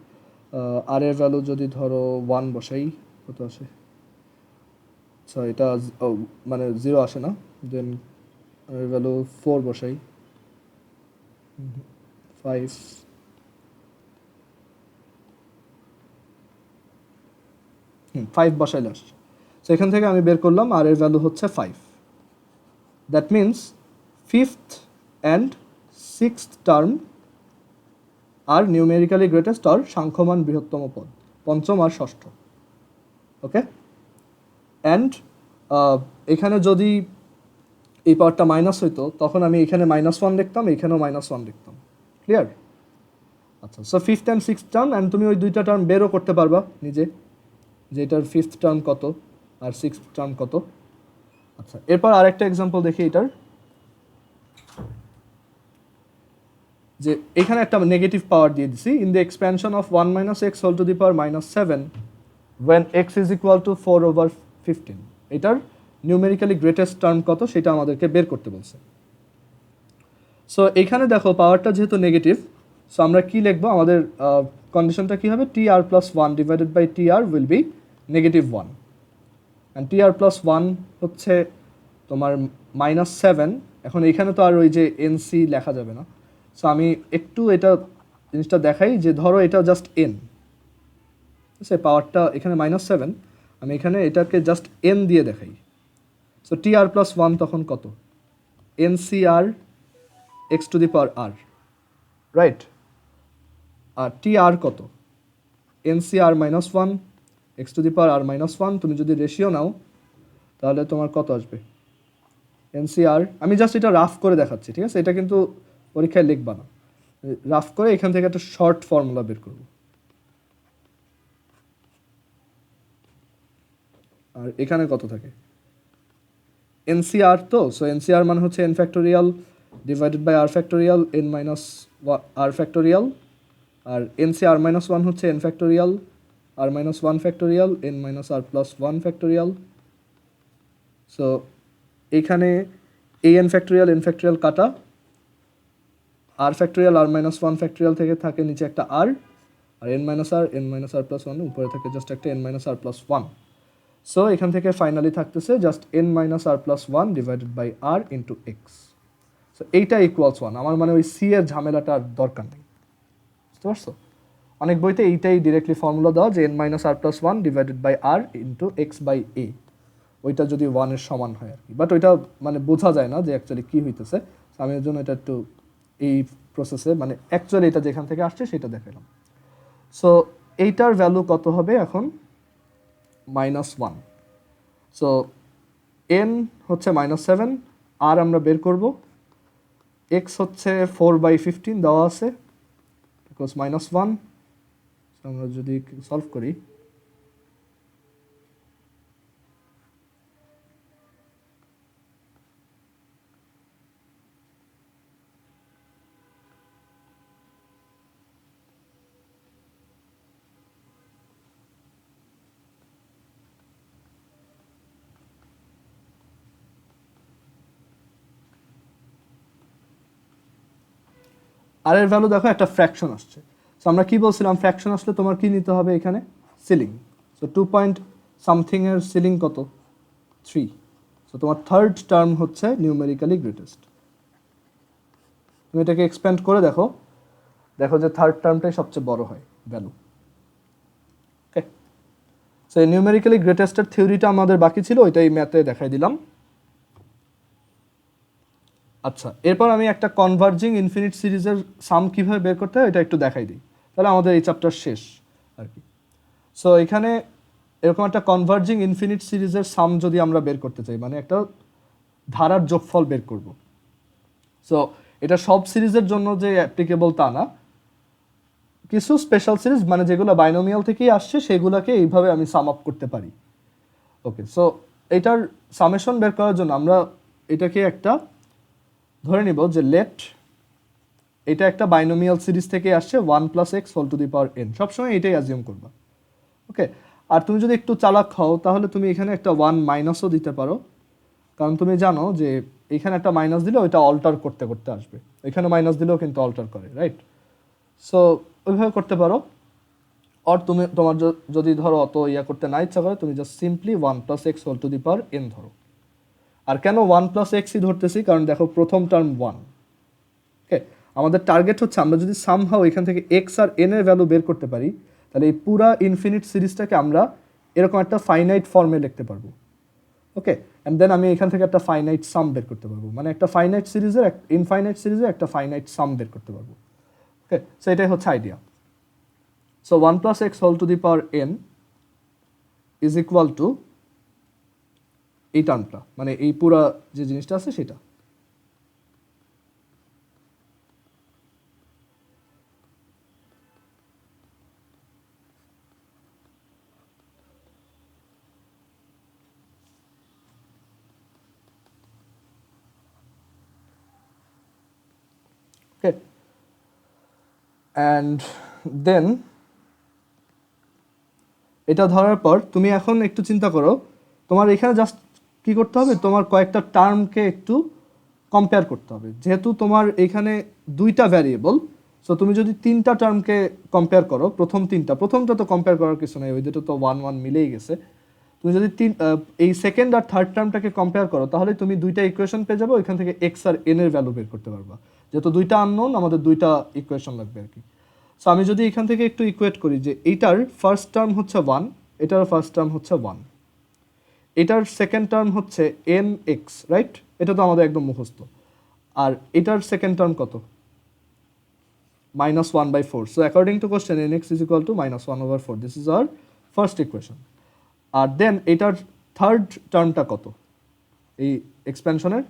আর এর ভ্যালু যদি ধরো 1 বসাই কত আসে, আচ্ছা এটা মানে জিরো আসে না, দেন আর এর ভ্যালু 4 বসাই 5, ফাইভ বসাইলে আসছে। সো এখান থেকে আমি বের করলাম আর এর ভ্যালু হচ্ছে 5। That means fifth and sixth term are numerically greatest আর সাংখ্যমান বৃহত্তম পদ, পঞ্চম আর ষষ্ঠ। ওকে, অ্যান্ড এখানে যদি এই পাওয়ারটা মাইনাস হইতো তখন আমি এখানে -1 লিখতাম, এখানেও -1 লিখতাম। ক্লিয়ার? আচ্ছা, so fifth and sixth term, and তুমি ওই দুইটা টার্ম বেরও করতে পারবা নিজে, যে এটার ফিফথ টার্ম কত আর সিক্সথ টার্ম কত। আচ্ছা এরপর আরেকটা এক্সাম্পল দেখি এটার, যে এখানে একটা নেগেটিভ পাওয়ার দিয়ে দিছি, in the expansion of 1 - x whole to the power -7 when x is equal to 4/15, এটার নিউমেরিক্যালি গ্রেটেস্ট টার্ম কত সেটা আমাদেরকে বের করতে বলছে। সো এখানে দেখো পাওয়ারটা যেহেতু নেগেটিভ, সো আমরা কি লিখবো, আমাদের কন্ডিশনটা কি হবে, t r plus 1 divided by t r will be -1, and t r plus 1 হচ্ছে তোমার -7। এখন এখানে তো আর ওই যে এনসি লেখা যাবে না, সো আমি একটু এটা জিনিসটা দেখাই, যে ধরো এটা জাস্ট এন, সে পাওয়ারটা এখানে -7, আমি এখানে এটাকে জাস্ট এন দিয়ে দেখাই। সো টি আর প্লাস 1 তখন কত, n c r x to the power r, right? আর টি আর কত, n c r -1 x to the power r -1। তুমি যদি রেশিও নাও তাহলে তোমার কত আসবে, এনসিআর আমি জাস্ট এটা রাফ করে দেখাচ্ছি, ঠিক আছে? এটা কিন্তু পরীক্ষায় লিখবা না, রাফ করে এখান থেকে একটা শর্ট ফর্মুলা বের করব। আর এখানে কত থাকে এনসিআর, তো সো এনসিআর মানে হচ্ছে n factorial divided by r factorial n minus r factorial, আর এনসিআর মাইনাস ওয়ান হচ্ছে এন ফ্যাক্টোরিয়াল আর minus one factorial n minus r plus one factorial. So এইখানে এই এন ফ্যাক্টোরিয়াল কাটা, আর ফ্যাক্টোরিয়াল আর minus one factorial থেকে থাকে নিচে একটা r n minus r plus one, উপরে থাকে জাস্ট একটা n minus r plus one. So এখান থেকে ফাইনালি থাকতেছে just n minus r plus one divided by r into x. So এইটা ইকুয়ালস ওয়ান। আমার মানে ওই সি এর ঝামেলাটা আর দরকার নেই, বুঝতে পারছো? অনেক বইতে এইটাই ডিরেক্টলি ফর্মুলা দেওয়া যে n minus r plus one divided by r into x by a, ওইটা যদি ওয়ানের সমান হয় আর কি। বাট ওইটা মানে বোঝা যায় না যে অ্যাকচুয়ালি কী হইতেছে। আমি এর জন্য এটা একটু এই প্রসেসে মানে অ্যাকচুয়ালি এটা যেখান থেকে আসছে সেটা দেখালাম। সো এইটার ভ্যালু কত হবে এখন? Minus one. সো এন হচ্ছে -7, আর আমরা বের করব, এক্স হচ্ছে 4/15 দেওয়া আছে বিকজ -1। আমরা যদি সলভ করি আর এর ভ্যালু দেখো একটা ফ্র্যাকশন আসছে। সো আমরা কি বলছিলাম, ফ্র্যাকশন আসলে তোমার কি নিতে হবে এখানে? সিলিং। সো 2 পয়েন্ট সামথিং এর সিলিং কত? 3। সো তোমার থার্ড টার্ম হচ্ছে নিউমেরিক্যালি গ্রেটেস্ট। তুমি এটাকে এক্সপ্যান্ড করে দেখো, দেখো যে থার্ড টার্মটাই সবচেয়ে বড় হয় ভ্যালু। ওকে, সো এই নিউমেরিক্যালি গ্রেটেস্টের থিওরিটা আমাদের বাকি ছিল, ওইটাই ম্যাথে দেখাই দিলাম। আচ্ছা, এরপর আমি একটা কনভার্জিং ইনফিনিট সিরিজের সাম কীভাবে বের করতে হয় এটা একটু দেখাই দিই, তাহলে আমাদের এই চ্যাপ্টার শেষ আর কি। সো এখানে এরকম একটা কনভার্জিং ইনফিনিট সিরিজের সাম যদি আমরা বের করতে চাই, মানে একটা ধারার যোগফল বের করব। সো এটা সব সিরিজের জন্য যে অ্যাপ্লিকেবল তা না, কিছু স্পেশাল সিরিজ মানে যেগুলো বাইনোমিয়াল থেকেই আসছে সেগুলোকে এইভাবে আমি সাম আপ করতে পারি। ওকে, সো এটার সামেশন বের করার জন্য আমরা এটাকে একটা ধরে নিব যে লেট এটা একটা বাইনোমিয়াল সিরিজ থেকে আসছে 1 + x whole to the power n, সবসময় এটাই অ্যাজিউম করবা। ওকে, আর তুমি যদি একটু চালাক হও তাহলে তুমি এখানে একটা 1 মাইনাসও দিতে পারো, কারণ তুমি জানো যে এখানে একটা মাইনাস দিলে ওইটা অল্টার করতে করতে আসবে, এখানে মাইনাস দিলেও কিন্তু অল্টার করে, রাইট? সো ওইভাবে করতে পারো। আর তুমি তোমার যদি ধরো অত ইয়া করতে না ইচ্ছা করে, তুমি just simply 1 + x whole to the power n ধরো। আর কেন 1 + x ধরতেছি, কারণ দেখো প্রথম টার্ম 1। ওকে, আমাদের টার্গেট হচ্ছে আমরা যদি সামহাও এখান থেকে x আর n এর ভ্যালু বের করতে পারি, তাহলে এই পুরা ইনফিনিট সিরিজটাকে আমরা এরকম একটা ফাইনাইট ফর্মে লিখতে পারবো। ওকে, অ্যান্ড দেন আমি এখান থেকে একটা ফাইনাইট সাম বের করতে পারবো, মানে একটা ফাইনাইট সিরিজের ইনফাইনাইট সিরিজের একটা ফাইনাইট সাম বের করতে পারবো। ওকে, সো এটাই হচ্ছে idea. So 1 + x whole to the power n is equal to এই টার্মটা, মানে এই পুরা যে জিনিসটা আছে সেটা। ওকে, অ্যান্ড দেন এটা ধরার পর তুমি এখন একটু চিন্তা করো, তোমার এখানে জাস্ট কি করতে হবে, তোমার কয়েকটা টার্মকে একটু কম্পেয়ার করতে হবে। যেহেতু তোমার এখানে দুইটা ভ্যারিয়েবল, সো তুমি যদি তিনটা টার্মকে কম্পেয়ার করো, প্রথমটা তো কম্পেয়ার করার কিছু নেই, ওই দুটো তো 1 1 মিলেই গেছে। তুমি যদি এই সেকেন্ড আর থার্ড টার্মটাকে কম্পেয়ার করো, তাহলে তুমি দুইটা ইকুয়েশন পেয়ে যাবে, ওইখান থেকে এক্স আর এন এর ভ্যালু বের করতে পারবা। যেহেতু দুইটা আননোন, আমাদের দুইটা ইকুয়েশন লাগবে আর কি। সো আমি যদি এখান থেকে একটু ইকুয়েট করি যে এইটার ফার্স্ট টার্ম হচ্ছে 1, এটার ফার্স্ট টার্ম হচ্ছে 1, এটার সেকেন্ড টার্ম হচ্ছে এন এক্স, রাইট? এটা তো আমাদের একদম মুখস্থ। আর এটার সেকেন্ড টার্ম কত? -1/4. So according to question, nx is equal to -1/4. This is our first equation. আর দেন এটার থার্ড টার্মটা কত এই এক্সপ্যানশনের?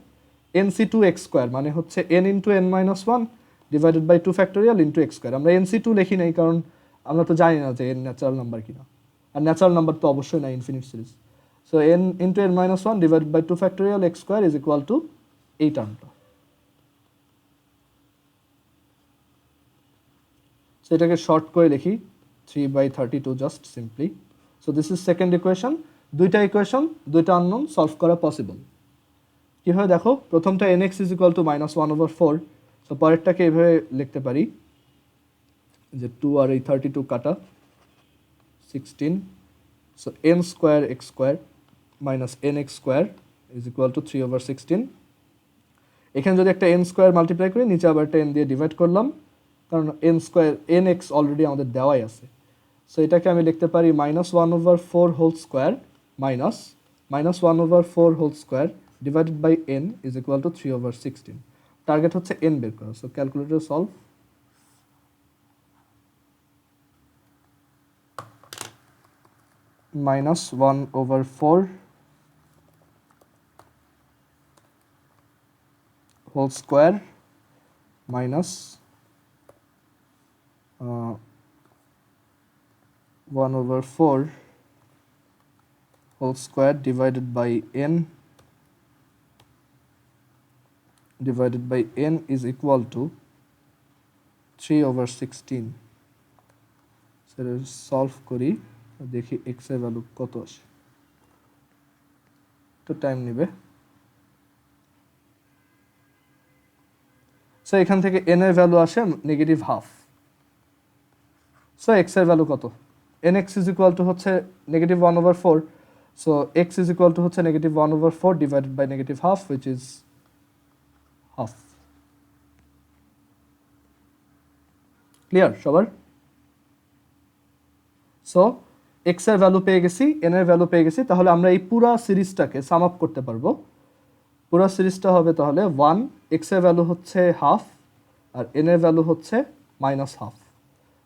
nc2 x স্কোয়ার মানে হচ্ছে n into n minus one divided by 2 factorial into x square. আমরা nc2 লিখি নাই কারণ আমরা তো জানি না যে n ন্যাচারাল নাম্বার কিনা, আর ন্যাচারাল নাম্বার তো অবশ্যই না infinite series. So n into n minus one divided by 2 factorial x square is equal to এই টার্মটা। সো এটাকে শর্ট করে লিখি 3/32 just simply. So this is second equation. দুইটা ইকুয়েশন, দুইটা আননোন সলভ করা পসিবল। কীভাবে দেখো, প্রথমটা nx is equal to -1/4। So পরেরটাকে এইভাবে লিখতে পারি যে 2 আর এই 32 কাটা 16। So n square x square minus nx square is equal to 3/16। এখানে যদি একটা n স্কোয়ার মাল্টিপ্লাই করি, নিচে আবার একটা n দিয়ে ডিভাইড করলাম, কারণ n স্কোয়ার nx অলরেডি আমাদের দেওয়াই আছে। সো এটাকে আমি লিখতে পারি -1/4 whole square minus -1/4 whole square divided by n is equal to 3/16। Target হচ্ছে n বের করা। So calculator solve. -1/4 whole square minus 1/4 whole square divided by n is equal to 3/16. সেটা সলভ করি, দেখি x এর ভ্যালু কত আসে। তো টাইম নেবে। সো এখান থেকে n এর ভ্যালু আসে -1/2। সো x এর ভ্যালু কত? nx is equal to হচ্ছে -1/4। So x is equal to হচ্ছে -1/4 divided by -1/2 which is half. Clear সবার? সো x এর ভ্যালু পেয়ে গেছি, n এর ভ্যালু পেয়ে গেছি, তাহলে আমরা এই পুরো সিরিজটাকে সাম আপ করতে পারবো। পুরো সিরিজটা হবে তাহলে 1, x এর ভ্যালু হচ্ছে হাফ আর n এর ভ্যালু হচ্ছে -1/2।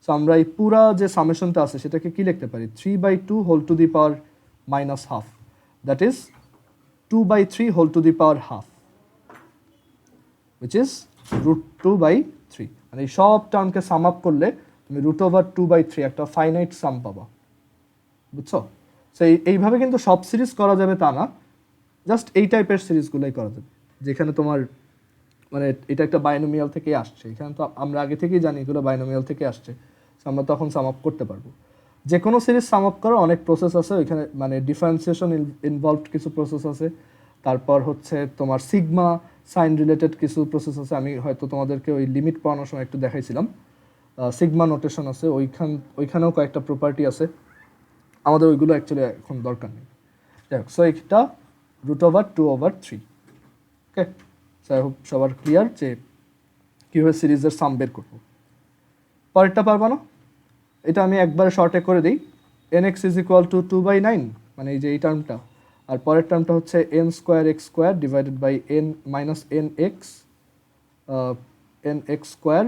সো আমরা এই পুরা যে সামেশনটা আছে সেটাকে কি লিখতে পারি? 3/2 whole to the power -1/2, that is 2/3 whole to the power half, which is √2/3। মানে এই সব টার্মকে সাম আপ করলে তুমি √2/3 একটা ফাইনাইট সাম পাবা। বুঝছো? সো এইভাবে কিন্তু সব সিরিজ করা যাবে তা না, জাস্ট এই টাইপের সিরিজগুলোই করা যাবে যেখানে তোমার মানে এটা একটা বাইনোমিয়াল থেকে আসছে। এখানে তো আমরা আগে থেকেই জানি এগুলো বাইনোমিয়াল থেকে আসছে, আমরা তখন সাম আপ করতে পারবো। যে কোনো সিরিজ সাম আপ করার অনেক প্রসেস আছে ওইখানে, মানে ডিফারেন্সিয়েশন ইনভলভড কিছু প্রসেস আছে, তারপর হচ্ছে তোমার সিগমা সাইন রিলেটেড কিছু প্রসেস আছে। আমি হয়তো তোমাদেরকে ওই লিমিট পড়ানোর সময় একটু দেখাইছিলাম, সিগমা নোটেশন আছে, ওইখানেও কয়েকটা প্রপার্টি আছে, আমাদের ওইগুলো অ্যাকচুয়ালি এখন দরকার নেই। যাই হোক, সো এটা √2/3। ওকে, সো আই হোপ সবার ক্লিয়ার যে কীভাবে সিরিজের সাম বের করবো। পরেরটা পারবা না? এটা আমি একবারে শর্টে করে দিই। nx ইজ ইকুয়াল টু 2/9, মানে এই যে এই টার্মটা, আর পরের টার্মটা হচ্ছে n square x square divided by n minus nx square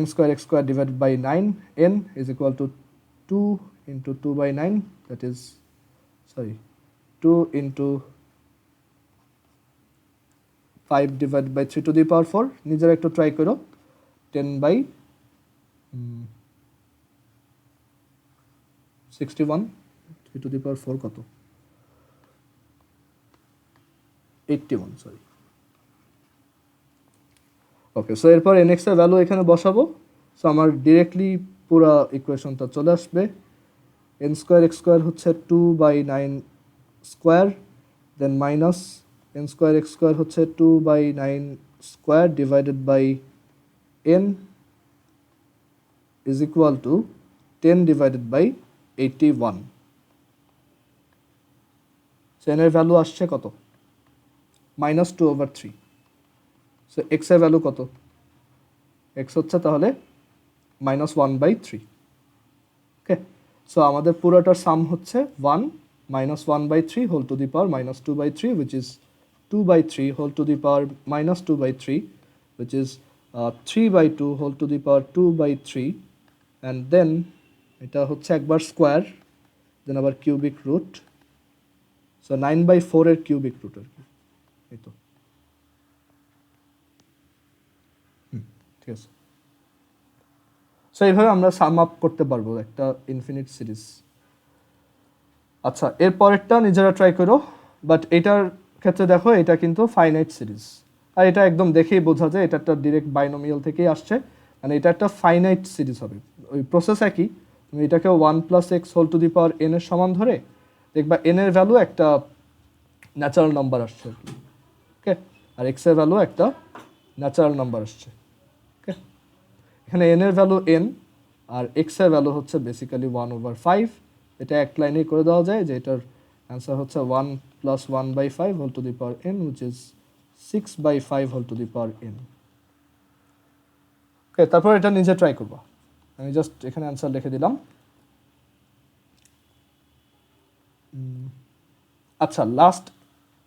n square x square divided by 9, n is equal to 2 into 2/9, that is 2 into 5 divided by 3 to the power 4। নিজেরা একটু try করো। 10/61 3 টু দি পাওয়ার 4 কত? 81, sorry. ওকে, so এরপর nx এর value এখানে বসাবো। So আমার directly পুরো ইকুয়েশনটা চলে আসবে। n স্কোয়ার এক্স স্কোয়ার হচ্ছে 2/9 square, then minus n square x square হচ্ছে 2/9 square divided by n is equal to 10 divided by 81. So n এর ভ্যালু আসছে কত? -2/3. সো x এর ভ্যালু কত? x হচ্ছে তাহলে -1/3। ওকে, সো আমাদের পুরোটার সাম হচ্ছে 1 -1/3 whole to the power -2/3, which is 2/3 whole to the power -2/3, which is 3/2 whole to the power 2/3, and then এটা হচ্ছে একবার স্কোয়ার, দেন আবার কিউবিক রুট, সো 9/4 এর কিউবিক রুট আর কি, এই তো। ঠিক আছে, সো এইভাবে আমরা সাম আপ করতে পারবো একটা ইনফিনিট সিরিজ। আচ্ছা, এর পরেরটা নিজেরা ট্রাই করো, বাট এটার ক্ষেত্রে দেখো এটা কিন্তু ফাইনাইট সিরিজ, আর এটা একদম দেখেই বোঝা যায় এটা একটা ডিরেক্ট বাইনোমিয়াল থেকেই আসছে, মানে এটা একটা ফাইনাইট সিরিজ হবে। ওই প্রসেস একই, তুমি এটাকে 1+x⁴ n এর সমান ধরে দেখবা n এর ভ্যালু একটা ন্যাচারাল নাম্বার আসছে আর কি, ওকে, আর x এর ভ্যালু একটা ন্যাচারাল নাম্বার আসছে, ওকে। এখানে n এর ভ্যালু n আর x এর ভ্যালু হচ্ছে বেসিক্যালি 1/5। এটা এক লাইনেই করে দেওয়া যায় যে এটার অ্যান্সার হচ্ছে 1 + 1/5 n, which is 6/5 n। ওকে, তারপর এটা নিজে ট্রাই করবা, আমি জাস্ট এখানে অ্যান্সার লিখে দিলাম। আচ্ছা, লাস্ট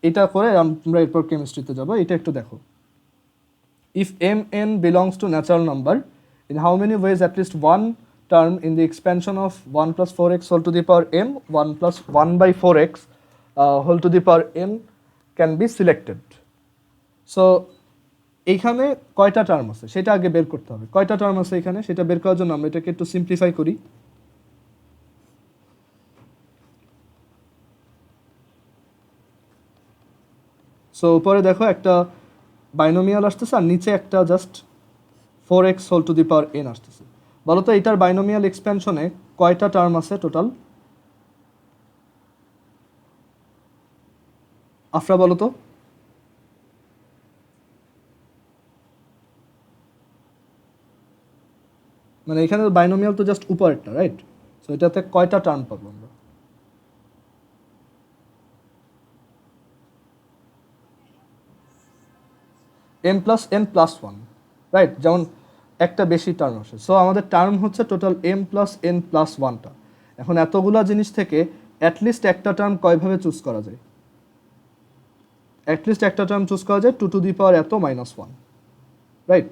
এটা করে আমরা এরপর কেমিস্ট্রিতে যাবো। এটা একটু দেখো, if mn belongs to natural number, in how many ways at least one term in the expansion of 1 + 4x⁴m 1 + 1/4x n can be selected? So এইখানে কয়টা টার্ম আছে সেটা আগে বের করতে হবে। কয়টা টার্ম আছে এখানে সেটা বের করার জন্য আমরা এটাকে একটু সিম্পলিফাই করি। সো উপরে দেখো একটা বাইনোমিয়াল আসতেছে আর নিচে একটা জাস্ট 4x⁴n আসতেছে। বলো তো এটার বাইনোমিয়াল এক্সপ্যানশনে কয়টা টার্ম আছে টোটাল? আফরা বলো তো। মানে এখানে বাইনোমিয়াল তো জাস্ট উপরেরটা, রাইট? সো এটাতে কয়টা টার্ম পাবো আমরা? m + n + 1, right? যেমন একটা বেশি টার্ম আসে, সো আমাদের টার্ম হচ্ছে টোটাল m + n + 1টা। এখন এতগুলা জিনিস থেকে অ্যাটলিস্ট একটা টার্ম কয়ভাবে চুজ করা যায়? অ্যাটলিস্ট একটা টার্ম চুজ করা যায় 2⁻ এত -1, রাইট?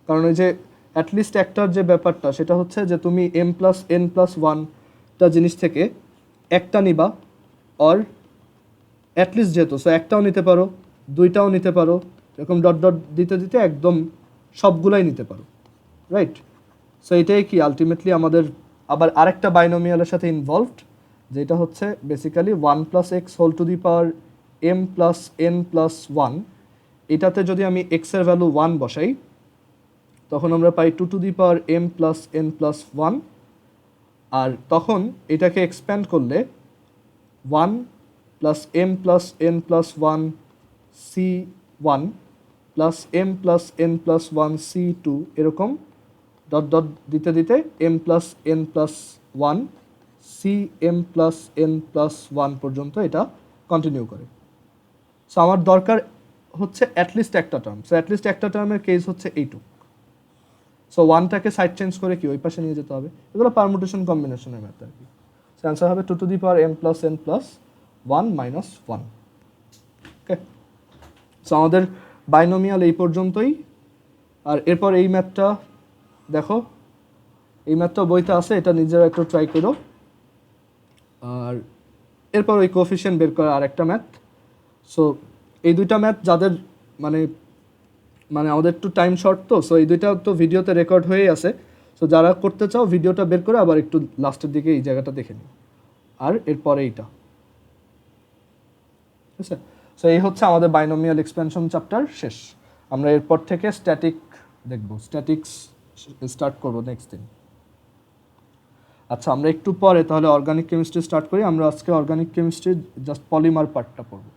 কারণ ওই যে অ্যাটলিস্ট একটার যে ব্যাপারটা সেটা হচ্ছে যে তুমি m + n + 1টা জিনিস থেকে একটা নিবা, অর অ্যাটলিস্ট যেহেতু, সো একটাও নিতে পারো, দুইটাও নিতে পারো, এরকম ডট ডট দিতে দিতে একদম সবগুলাই নিতে পারো, রাইট? সো এটাই কি আলটিমেটলি আমাদের আবার আরেকটা বাইনোমিয়ালের সাথে ইনভলভড, যেটা হচ্ছে বেসিক্যালি 1 + x⁴m + n + 1। এটাতে যদি আমি x এর ভ্যালু 1 বসাই তখন আমরা পাই 2m + n + 1, আর তখন এটাকে এক্সপ্যান্ড করলে 1 + m + n + 1 c1 + m + n + 1 c2, এরকম ডট ডট দিতে দিতে m + n + 1 cm + n + 1 পর্যন্ত এটা কন্টিনিউ করে। সো আমার দরকার হচ্ছে অ্যাটলিস্ট একটা টার্ম। সো অ্যাটলিস্ট একটা টার্মের কেস হচ্ছে এইটুক। সো ওয়ানটাকে সাইড চেঞ্জ করে কি ওই পাশে নিয়ে যেতে হবে। এগুলো পারমুটেশন কম্বিনেশনের ম্যাথড আর কি। সো অ্যান্সার হবে 2m + n + 1 - 1। ওকে, সো আমাদের বাইনোমিয়াল এই পর্যন্তই। আর এরপর এই ম্যাথটা দেখো, এই ম্যাথটা বইতে আছে, এটা নিজেরা একটু ট্রাই করো। আর এরপর ওই কোএফিশিয়েন্ট বের করা আরেকটা ম্যাথ। সো এই দুইটা ম্যাথ যাদের মানে মানে আমাদের একটু টাইম শর্ট, তো সো এই দুইটা তো ভিডিওতে রেকর্ড হয়েই আছে। সো যারা করতে চাও ভিডিওটা বের করে আবার একটু লাস্টের দিকে এই জায়গাটা দেখে নিও, আর এরপরে এইটা, ঠিক আছে? সো এই হচ্ছে আমাদের বাইনোমিয়াল এক্সপেনশন চ্যাপ্টার শেষ। আমরা এরপর থেকে স্ট্যাটিক দেখব, স্ট্যাটিক্স স্টার্ট করবো নেক্সট দিন। আচ্ছা, আমরা একটু পরে তাহলে অর্গানিক কেমিস্ট্রি স্টার্ট করি। আমরা আজকে অর্গানিক কেমিস্ট্রির জাস্ট পলিমার পার্টটা পড়ব।